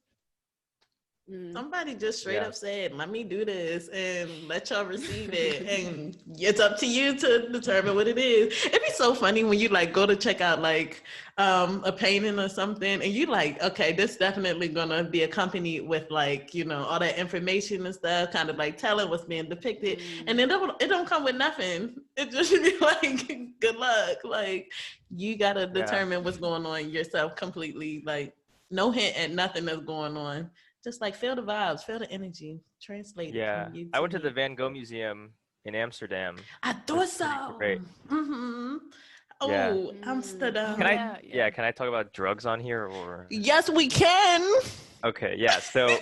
Speaker 1: somebody just straight up said, let me do this and let y'all receive it. And it's up to you to determine what it is. It'd be so funny when you like go to check out like a painting or something and you like, okay, this definitely gonna be accompanied with like, all that information and stuff, kind of like telling what's being depicted. And then it don't come with nothing. It just should be like, good luck. Like you gotta determine what's going on yourself completely. Like no hint at nothing that's going on. Just like feel the vibes, feel the energy, translate it.
Speaker 3: Yeah, I went to the Van Gogh Museum in Amsterdam.
Speaker 1: I thought so.
Speaker 3: Great.
Speaker 1: Oh, Amsterdam.
Speaker 3: Can I talk about drugs on here or?
Speaker 1: Yes, we can.
Speaker 3: Okay, yeah. So,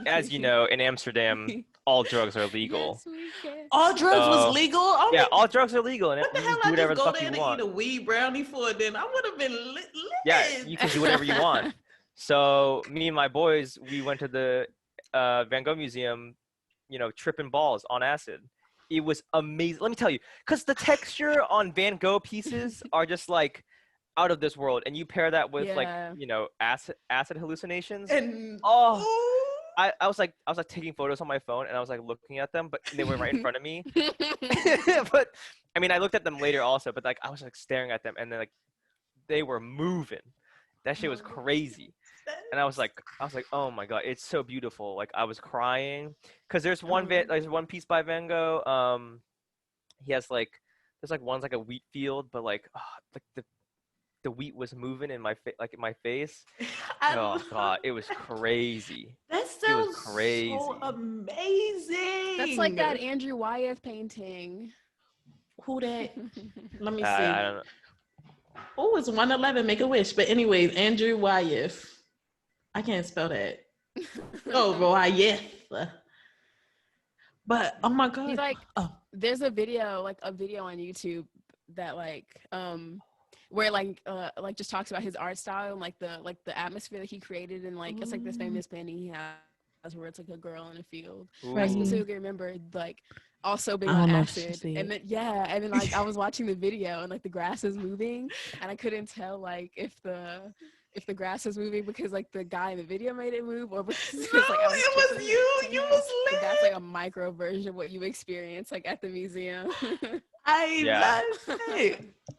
Speaker 3: as you know, in Amsterdam, all drugs are legal.
Speaker 2: Yes, we can.
Speaker 1: All drugs was legal? Oh
Speaker 3: yeah, all drugs are legal. And
Speaker 1: what the hell?
Speaker 3: do
Speaker 1: I
Speaker 3: whatever
Speaker 1: just
Speaker 3: the
Speaker 1: go
Speaker 3: fuck
Speaker 1: there
Speaker 3: you
Speaker 1: to
Speaker 3: want.
Speaker 1: eat a weed brownie for it, then I would have been lit.
Speaker 3: Yeah, you can do whatever you want. So me and my boys, we went to the Van Gogh Museum, tripping balls on acid. It was amazing. Let me tell you, because the texture on Van Gogh pieces are just like out of this world, and you pair that with like acid hallucinations. And I was like taking photos on my phone, and I was like looking at them, but they were right in front of me. But I mean, I looked at them later also, but like I was like staring at them, and then like they were moving. That shit was crazy. And I was like, oh my God, it's so beautiful. Like I was crying because there's one piece by Van Gogh. He has like, there's like one's like a wheat field, but like the wheat was moving in my face. Oh God, it was crazy.
Speaker 1: That sounds crazy. So amazing.
Speaker 2: That's like that Andrew Wyeth painting.
Speaker 1: Who that? Let me see.
Speaker 3: I don't know.
Speaker 1: Oh, it's 111 Make-A-Wish. But anyways, Andrew Wyeth. I can't spell that. Oh, Wyeth. But oh my God.
Speaker 2: He's like, there's a video on YouTube that like where like just talks about his art style and like the atmosphere that he created, and like it's like this famous painting he has where it's like a girl in a field. I specifically remember like also being on acid, and then like I was watching the video and like the grass is moving, and I couldn't tell like if the grass was moving because like the guy in the video made it move, or because
Speaker 1: it was you. You was lit.
Speaker 2: That's like a micro version of what you experience like at the museum.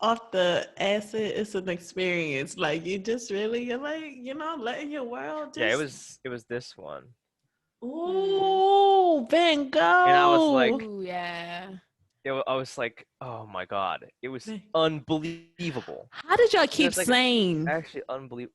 Speaker 1: Off the acid, it's an experience. Like you're like, you know, letting your world just...
Speaker 3: it was this one.
Speaker 1: Ooh, Van Gogh.
Speaker 3: And I was like,
Speaker 2: ooh, yeah.
Speaker 3: I was like, oh my god, it was unbelievable.
Speaker 1: How did y'all keep saying?
Speaker 3: Actually, unbelievable.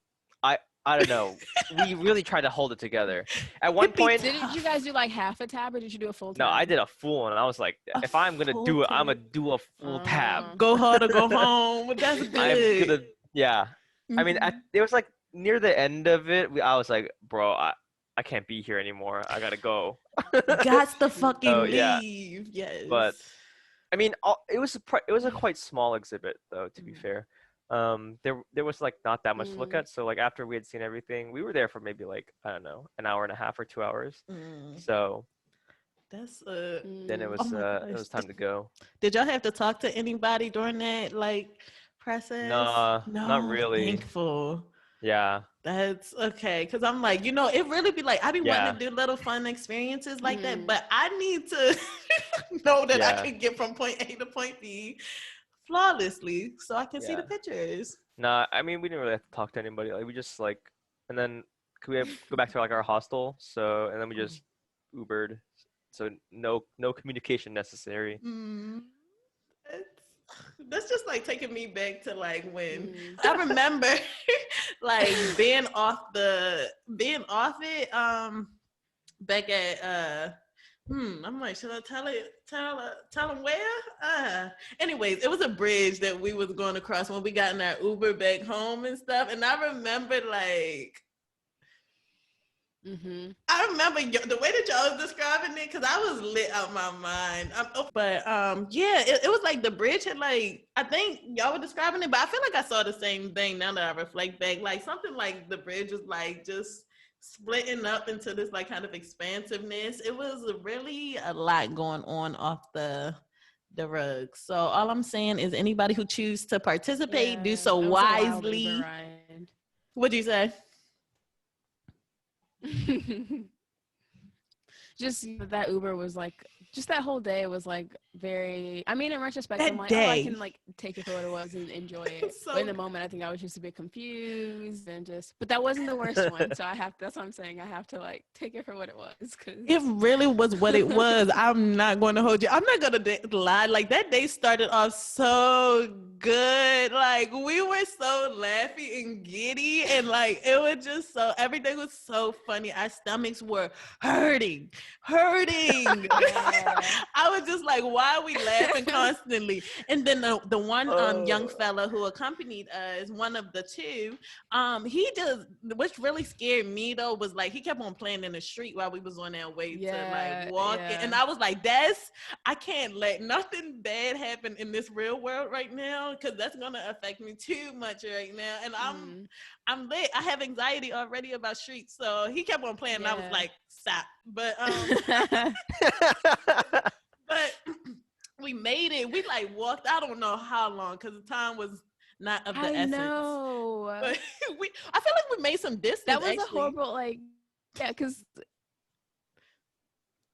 Speaker 3: I don't know. We really tried to hold it together. At one point,
Speaker 2: did you guys do like half a tab, or did you do a full tab?
Speaker 3: No, I did a full, and I was like, if I'm gonna do it, I'm gonna do a full tab.
Speaker 1: Go hard or go home. That's good.
Speaker 3: I mean, it was like near the end of it. I was like, bro, I can't be here anymore. I gotta go.
Speaker 1: Got to fucking leave. Yes.
Speaker 3: But I mean, it was a quite small exhibit, though. To be fair, there was like not that much to look at. So like after we had seen everything, we were there for maybe like, I don't know, an hour and a half or 2 hours. So
Speaker 1: that's
Speaker 3: then it was time to go.
Speaker 1: Did y'all have to talk to anybody during that like process?
Speaker 3: No, not really.
Speaker 1: Thankful.
Speaker 3: Yeah.
Speaker 1: That's okay, because I'm like, you know, it really be like, I be wanting to do little fun experiences like that, but I need to know that I can get from point A to point B flawlessly so I can see the pictures.
Speaker 3: Nah, I mean, we didn't really have to talk to anybody. Like, we just like, and then we go back to like our hostel. So, and then we just Ubered. So no communication necessary.
Speaker 1: That's just like taking me back to like when I remember like being off it back at I'm like, should I tell him where? Anyways, it was a bridge that we was going across when we got in our Uber back home and stuff, and I remember like I remember the way that y'all was describing it, because I was lit out my mind. It was like the bridge had like, I think y'all were describing it, but I feel like I saw the same thing now that I reflect back. Like something like the bridge was like just splitting up into this like kind of expansiveness. It was really a lot going on off the rug. So all I'm saying is anybody who chooses to participate, do so wisely. What'd you say?
Speaker 2: Just that Uber was like, just that whole day was like very, I mean, in retrospect,
Speaker 1: I'm
Speaker 2: like, I can like take it for what it was and enjoy it. But in the moment, I think I was just a bit confused and but that wasn't the worst one. So that's what I'm saying. I have to like take it for what it was.
Speaker 1: It really was what it was. I'm not going to hold you. I'm not going to lie. Like that day started off so good. Like we were so laughy and giddy, and like it was just everything was so funny. Our stomachs were hurting. I was just like, why are we laughing constantly? And then the one young fella who accompanied us, one of the two, he just, which really scared me though, was like he kept on playing in the street while we was on our way to like walk. And I was like, I can't let nothing bad happen in this real world right now, because that's gonna affect me too much right now. And I'm lit. I have anxiety already about streets. So he kept on playing and I was like, stop. But but we made it. We like walked, I don't know how long, because the time was not of the essence.
Speaker 2: Know.
Speaker 1: But I feel like we made some distance.
Speaker 2: That was a horrible, like, because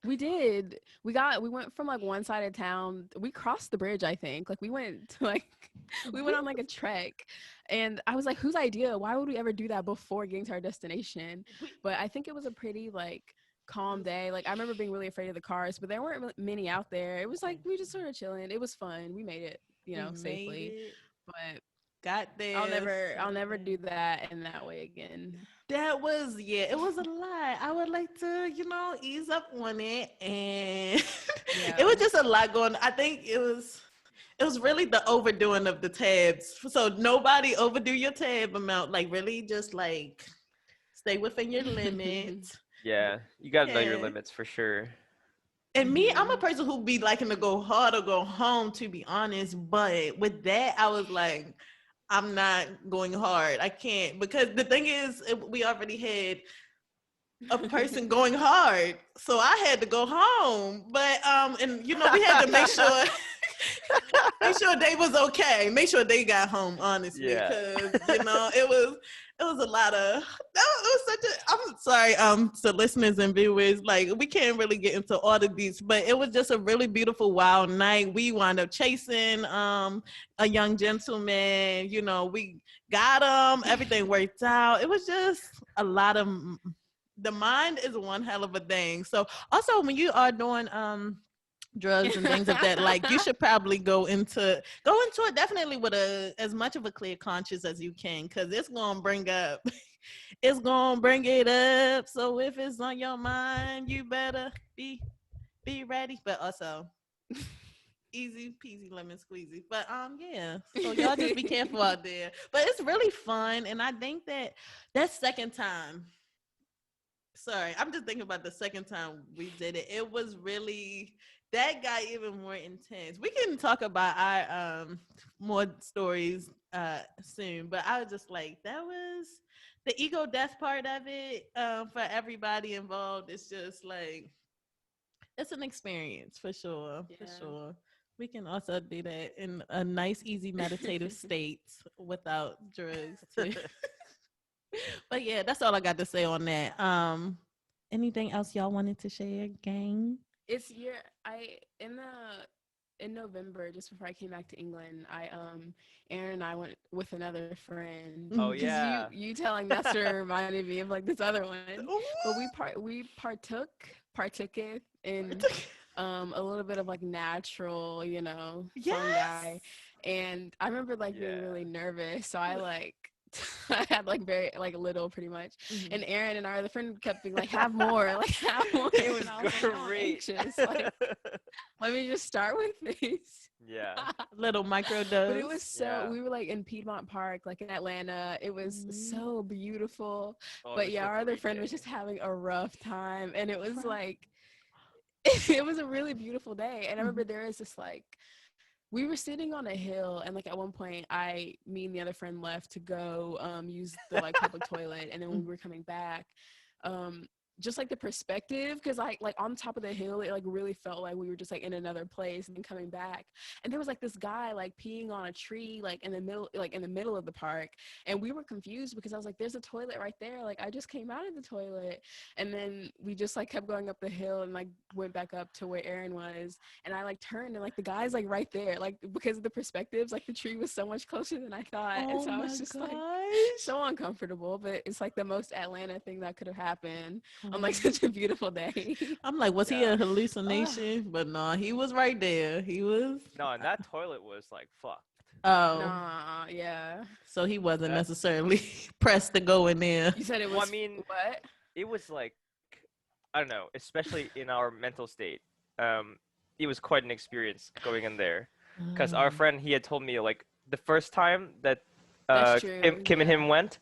Speaker 2: we did. We went from like one side of town. We crossed the bridge, I think. Like we went on like a trek. And I was like, whose idea? Why would we ever do that before getting to our destination? But I think it was a pretty like calm day. Like I remember being really afraid of the cars, but there weren't many out there. It was like we just sort of chilling. It was fun. We made it, safely. But got there. I'll never do that in that way again.
Speaker 1: That was it was a lot. I would like to, ease up on it, and it was just a lot going. I think it was really the overdoing of the tabs. So nobody overdo your tab amount. Like really just like stay within your limits.
Speaker 3: Yeah, you gotta know your limits for sure.
Speaker 1: And me, I'm a person who be liking to go hard or go home, to be honest. But with that, I was like, I'm not going hard. I can't, because the thing is, we already had a person going hard, so I had to go home. But and you know, we had to make sure they was okay. Make sure they got home, honestly, because you know it was a lot of it was such a. I'm sorry, to listeners and viewers, like we can't really get into all of these, but it was just a really beautiful, wild night. We wound up chasing a young gentleman. You know, we got him. Everything worked out. It was just a lot of. The mind is one hell of a thing. So also when you are doing drugs and things of that, like you should probably go into it definitely with as much of a clear conscience as you can, because it's gonna bring it up. So if it's on your mind, you better be ready. But also easy peasy lemon squeezy. But yeah. So y'all just be careful out there. But it's really fun, and I think that second time. Sorry, I'm just thinking about the second time we did it. It was really, that got even more intense. We can talk about our more stories soon, but I was just like, that was the ego death part of it for everybody involved. It's just like, it's an experience for sure. For sure. We can also do that in a nice, easy meditative state without drugs too. But yeah, that's all I got to say on that. Anything else y'all wanted to share, gang?
Speaker 2: It's in November, just before I came back to England, A-aron and I went with another friend.
Speaker 3: Oh yeah.
Speaker 2: You telling that story reminded me of like this other one. But we partooketh in a little bit of like natural, you know, fungi. And I remember like being really nervous. So I I had like very like little pretty much. Mm-hmm. And A-aron and our other friend kept being like, have more.
Speaker 3: It was great.
Speaker 2: Anxious. Like, let me just start with these.
Speaker 3: Yeah.
Speaker 1: Little micro dose.
Speaker 2: But it was we were like in Piedmont Park, like in Atlanta. It was so beautiful. But our other friend was just having a rough time. And it was like, it was a really beautiful day. And I remember there was this like, we were sitting on a hill, and like at one point, me and the other friend left to go use the like public toilet, and then when we were coming back, just like the perspective, because like on top of the hill, it like really felt like we were just like in another place, and then coming back, and there was like this guy like peeing on a tree like in the middle of the park, and we were confused because I was like, there's a toilet right there, like I just came out of the toilet. And then we just like kept going up the hill and like went back up to where A-aron was, and I like turned, and like the guy's like right there, like because of the perspectives, like the tree was so much closer than I thought. And so I was just like so uncomfortable, but it's like the most Atlanta thing that could have happened on like such a beautiful day.
Speaker 1: I'm like, was he a hallucination? But no, he was right there. He was.
Speaker 3: No, and that toilet was like fucked.
Speaker 1: Oh.
Speaker 2: Nah, yeah.
Speaker 1: So he wasn't necessarily pressed to go in there.
Speaker 2: You said it was.
Speaker 3: Well, I mean,
Speaker 2: what?
Speaker 3: It was like, I don't know, especially in our mental state. It was quite an experience going in there, because our friend, he had told me like the first time that Kim and him went.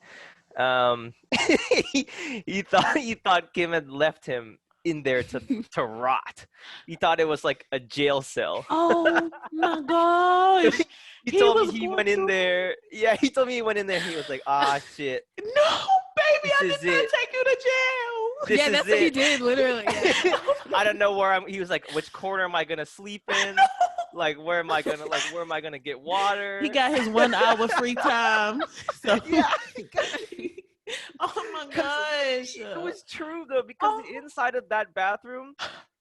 Speaker 3: He thought Kim had left him in there to rot. He thought it was like a jail cell.
Speaker 1: Oh my gosh.
Speaker 3: He told me he went in there. Yeah, he told me he went in there. He was like, shit.
Speaker 1: No, baby, I did not take you to jail.
Speaker 2: That's what he did, literally. Yeah.
Speaker 3: I don't know where he was like, which corner am I gonna sleep in? Like, where am I gonna get water?
Speaker 1: He got his 1 hour free time. So.
Speaker 3: Yeah.
Speaker 1: Oh my gosh.
Speaker 3: It was true though, because the inside of that bathroom,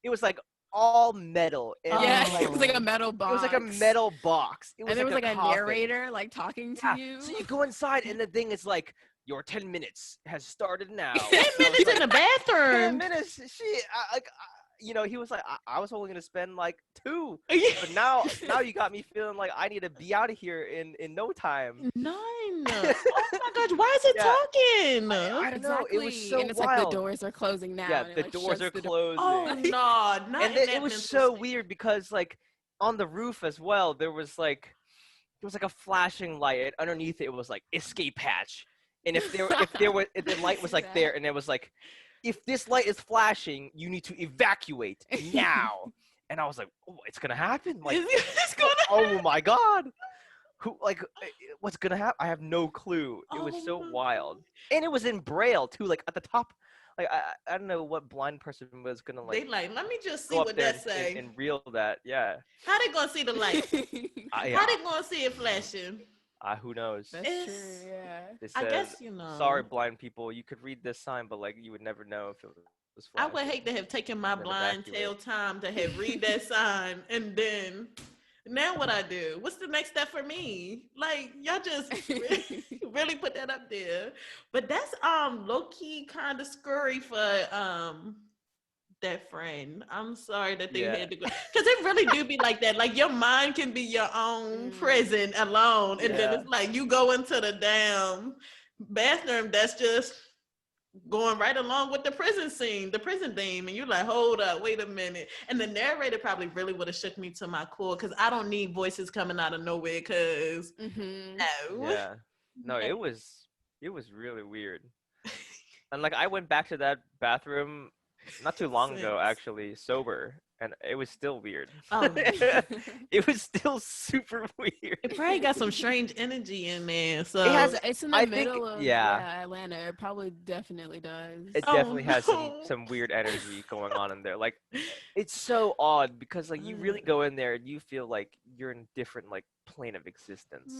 Speaker 3: it was like all metal. And
Speaker 2: it was like a metal box.
Speaker 3: It was like a metal box.
Speaker 2: And there was like a narrator like talking to you.
Speaker 3: So you go inside, and the thing is like, your 10 minutes has started now.
Speaker 1: 10 minutes in the bathroom.
Speaker 3: 10 minutes. Shit. You know, he was like, I was only gonna spend like 2, but now you got me feeling like I need to be out of here in no time.
Speaker 1: 9. Oh my gosh, why is it talking?
Speaker 3: I don't know. It was so
Speaker 2: and it's
Speaker 3: wild.
Speaker 2: like the doors are closing now.
Speaker 3: Yeah,
Speaker 2: and
Speaker 3: the doors are closing.
Speaker 1: Oh no, not
Speaker 3: and it was so weird because like on the roof as well, there was like a flashing light, and underneath it was like escape hatch. And if the light was like there, and it was like, if this light is flashing, you need to evacuate now. And I was like, oh, it's gonna happen. Like,
Speaker 1: it's gonna
Speaker 3: oh my god. what's gonna happen? I have no clue. It was so
Speaker 1: my
Speaker 3: wild, and it was in Braille too. Like at the top, like I don't know what blind person was gonna
Speaker 1: They like, let me just see
Speaker 3: go up
Speaker 1: what
Speaker 3: there
Speaker 1: that say.
Speaker 3: and reel that. Yeah.
Speaker 1: How they gonna see the light? How they gonna see it flashing?
Speaker 3: Who knows?
Speaker 2: That's true. Yeah.
Speaker 3: They
Speaker 1: I
Speaker 3: said,
Speaker 1: guess you know.
Speaker 3: sorry, blind people, you could read this sign, but like you would never know if it was
Speaker 1: I
Speaker 3: flashing.
Speaker 1: would hate to have taken my
Speaker 3: Then
Speaker 1: blind
Speaker 3: evacuate.
Speaker 1: tail time to have read that sign and then now what I do? What's the next step for me? Like y'all just really put that up there. But that's low-key kind of scary for that friend. I'm sorry that they had to go, because it really do be like that. Like your mind can be your own prison alone, and then it's like you go into the damn bathroom that's just going right along with the prison scene, the prison theme, and you're like, hold up, wait a minute. And the narrator probably really would have shook me to my core, because I don't need voices coming out of nowhere, because
Speaker 3: no, it was really weird. And like I went back to that bathroom not too long ago, actually, sober, and it was still weird.
Speaker 1: Oh.
Speaker 3: It was still super weird.
Speaker 1: It probably got some strange energy in there. So
Speaker 2: it's in the middle of Atlanta. It probably definitely does.
Speaker 3: It definitely has some weird energy going on in there. Like it's so odd because like you really go in there and you feel like you're in a different like plane of existence.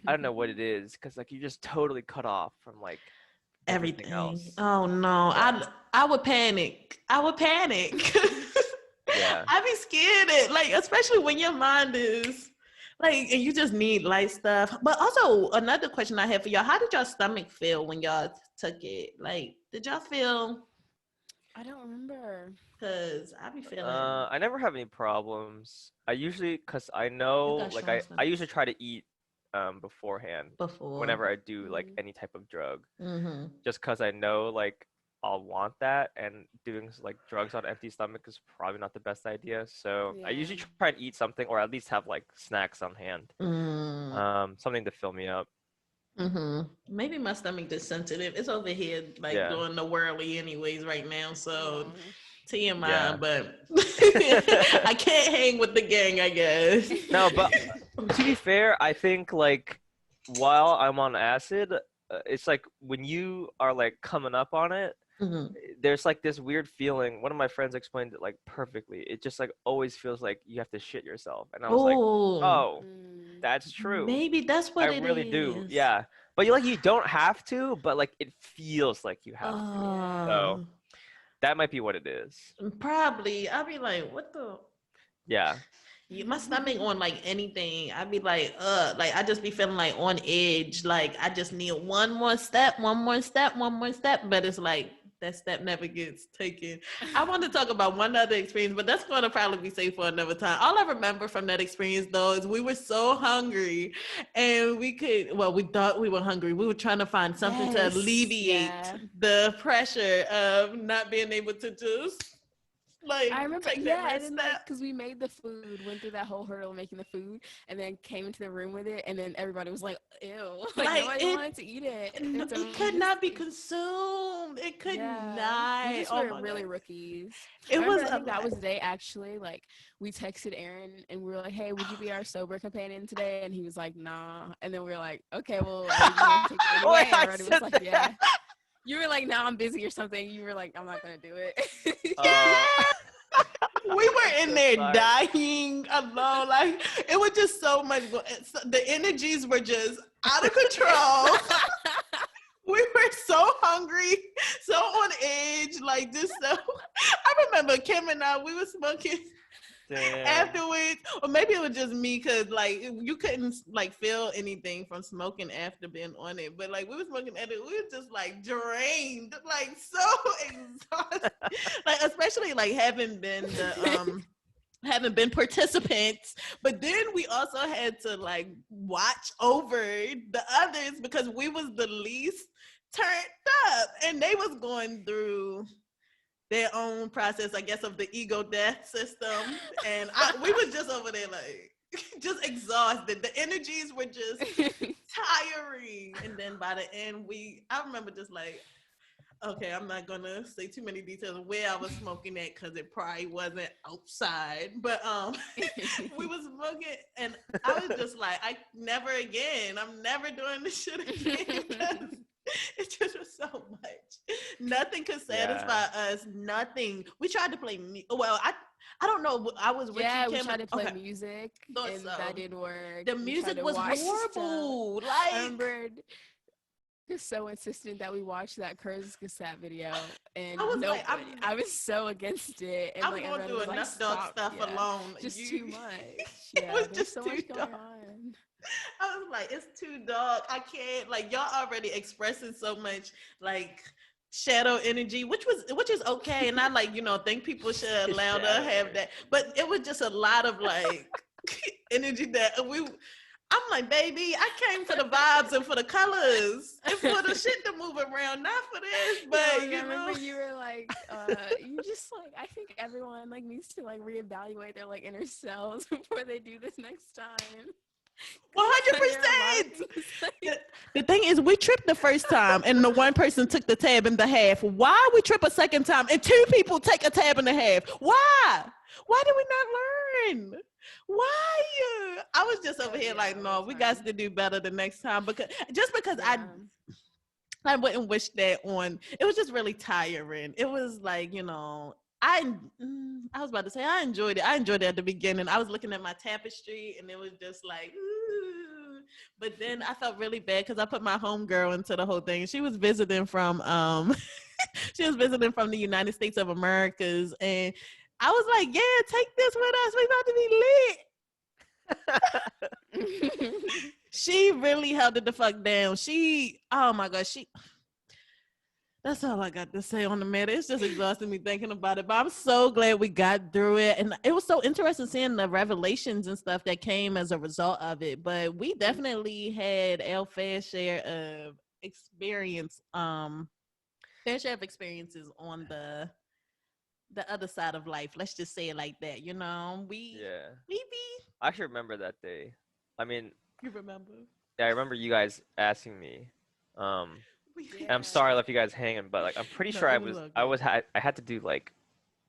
Speaker 3: I don't know what it is, because like you're just totally cut off from like everything else.
Speaker 1: Oh no, I would panic.
Speaker 3: Yeah,
Speaker 1: I'd be scared, like especially when your mind is like, and you just need light stuff. But also another question I have for y'all: how did y'all stomach feel when y'all took it? Like, did y'all feel?
Speaker 2: I don't remember.
Speaker 1: Cause I be feeling.
Speaker 3: I never have any problems. I usually, cause I know, like I usually try to eat beforehand. Whenever I do like any type of drug, just cause I know like I'll want that, and doing like drugs on empty stomach is probably not the best idea. So I usually try and eat something, or at least have like snacks on hand, something to fill me up.
Speaker 1: Maybe my stomach is sensitive. It's over here like doing the whirly anyways right now. So TMI, but I can't hang with the gang, I guess.
Speaker 3: No, but to be fair, I think like while I'm on acid, it's like when you are like coming up on it, there's like this weird feeling. One of my friends explained it like perfectly. It just like always feels like you have to shit yourself, and I was like, oh, that's true.
Speaker 1: Maybe that's what
Speaker 3: I really do. Yeah, but you don't have to, but like it feels like you have to. So that might be what it is.
Speaker 1: Probably. I'll be like, what the?
Speaker 3: Yeah.
Speaker 1: My stomach on like anything, I'd be like I just be feeling like on edge. Like I just need one more step, but it's like that step never gets taken. I want to talk about one other experience, but that's going to probably be safe for another time. All I remember from that experience though is we were so hungry, and we thought we were hungry. We were trying to find something to alleviate the pressure of not being able to just like,
Speaker 2: I remember, and then like, because we made the food, went through that whole hurdle of making the food, and then came into the room with it, and then everybody was like, ew. Like nobody wanted to eat it.
Speaker 1: It could not be consumed. It could not.
Speaker 2: We just were really rookies. I think that was the day, actually, like, we texted A-aron, and we were like, hey, would you be our sober companion today? And he was like, nah. And then we were like, okay, well, take it anyway. And everybody was like, yeah. You were like, no, I'm busy or something. You were like, I'm not going to do it.
Speaker 1: We were in there dying alone. Like, it was just so much. The energies were just out of control. We were so hungry, so on edge. Like, just so. I remember Kim and I, we were smoking. Damn. Afterwards, or maybe it was just me, because like you couldn't like feel anything from smoking after being on it, but like we were smoking at it, we were just like drained, like so exhausted. Like especially like having been participants, but then we also had to like watch over the others because we was the least turned up, and they was going through their own process, I guess, of the ego death system. And we was just over there like, just exhausted. The energies were just tiring. And then by the end, I remember just like, okay, I'm not gonna say too many details of where I was smoking at because it probably wasn't outside. But we was smoking, and I was just like, I never again. I'm never doing this shit again because it just was so much. Nothing could satisfy us. Nothing. We tried to play. Well, I don't know. I was with you,
Speaker 2: we
Speaker 1: Kim.
Speaker 2: tried to play music, and that didn't work.
Speaker 1: The music was horrible. Like,
Speaker 2: I remember. You're so insistent that we watched that Kurz cassette video, and I was so against it. And
Speaker 1: I was going through enough dark stuff alone.
Speaker 2: Just too much. Yeah,
Speaker 1: it was just
Speaker 2: so
Speaker 1: too
Speaker 2: much
Speaker 1: dark.
Speaker 2: going on.
Speaker 1: I was like, it's too dark. I can't. Like, y'all already expressing so much like shadow energy, which is okay, and I think people should allow to have that. But it was just a lot of like energy that I'm like, baby, I came for the vibes and for the colors and for the shit to move around, not for this. But
Speaker 2: I remember you were like, you just like, I think everyone like needs to like reevaluate their like inner selves before they do this next time.
Speaker 1: 100%. The thing is, we tripped the first time, and the one person took the tab in the half. Why we trip a second time and two people take a tab in the half? Why? Why did we not learn? Why? I was just over here like, no, we got to do better the next time because I wouldn't wish that on. It was just really tiring. It was like, I was about to say I enjoyed it. I enjoyed it at the beginning. I was looking at my tapestry and it was just like, ooh. But then I felt really bad because I put my homegirl into the whole thing. She was visiting from the United States of Americas, and I was like, yeah, take this with us. We about to be lit. She really held it the fuck down. Oh my God, that's all I got to say on the matter. It's just exhausting me thinking about it, but I'm so glad we got through it. And it was so interesting seeing the revelations and stuff that came as a result of it. But we definitely had our fair share of experiences on the other side of life. Let's just say it like that. We be.
Speaker 3: I actually remember that day. I mean,
Speaker 1: you remember?
Speaker 3: Yeah, I remember you guys asking me. And I'm sorry I left you guys hanging, but like I'm pretty sure I had to do like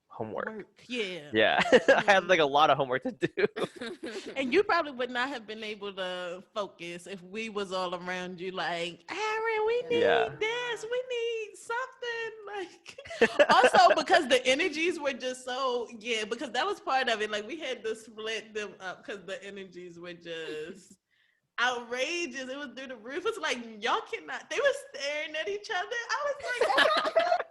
Speaker 3: homework. Yeah. I had like a lot of homework to do.
Speaker 1: And you probably would not have been able to focus if we was all around you like, A-aron, we need this, we need something. Like also because the energies were just so because that was part of it. Like we had to split them up because the energies were just outrageous. It was through the roof. It's like y'all cannot. They were staring at each other. I was like,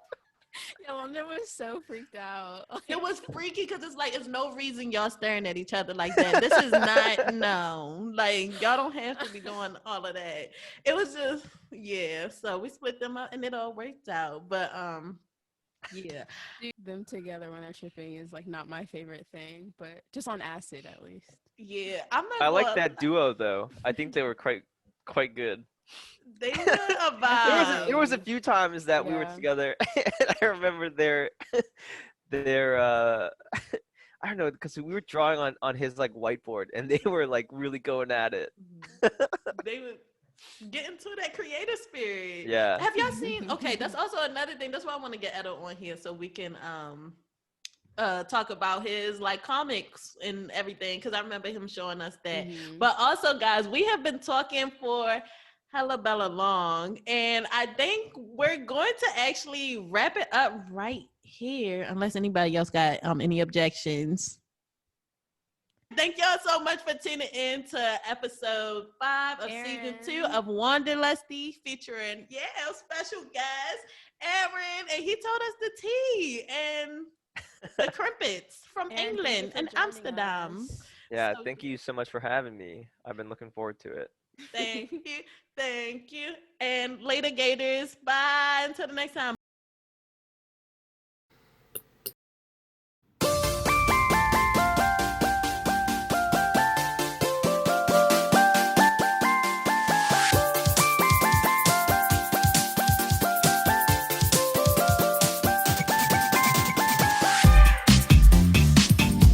Speaker 2: yeah, Wanda was so freaked out.
Speaker 1: It was freaky because it's like it's no reason y'all staring at each other like that. This is not like y'all don't have to be doing all of that. It was just so we split them up and it all worked out. But
Speaker 2: them together when they're tripping is like not my favorite thing, but just on acid at least.
Speaker 1: Yeah,
Speaker 3: I like that duo though. I think they were quite good.
Speaker 1: They were a vibe.
Speaker 3: There was a few times that we were together, and I remember their I don't know, because we were drawing on his like whiteboard, and they were like really going at it.
Speaker 1: They would get into that creative spirit.
Speaker 3: Yeah.
Speaker 1: Have y'all seen? Okay, that's also another thing. That's why I want to get Edo on here so we can talk about his like comics and everything, because I remember him showing us that. But also, guys, we have been talking for hella bella long, and I think we're going to actually wrap it up right here unless anybody else got any objections. Thank y'all so much for tuning in to episode 5 of season 2 of Wanderlusty, featuring our special guest A-aron, and he told us the tea and the crimpets from England and Amsterdam.
Speaker 3: Yeah, so thank you so much for having me. I've been looking forward to it.
Speaker 1: Thank you. And later, Gators. Bye. Until the next time.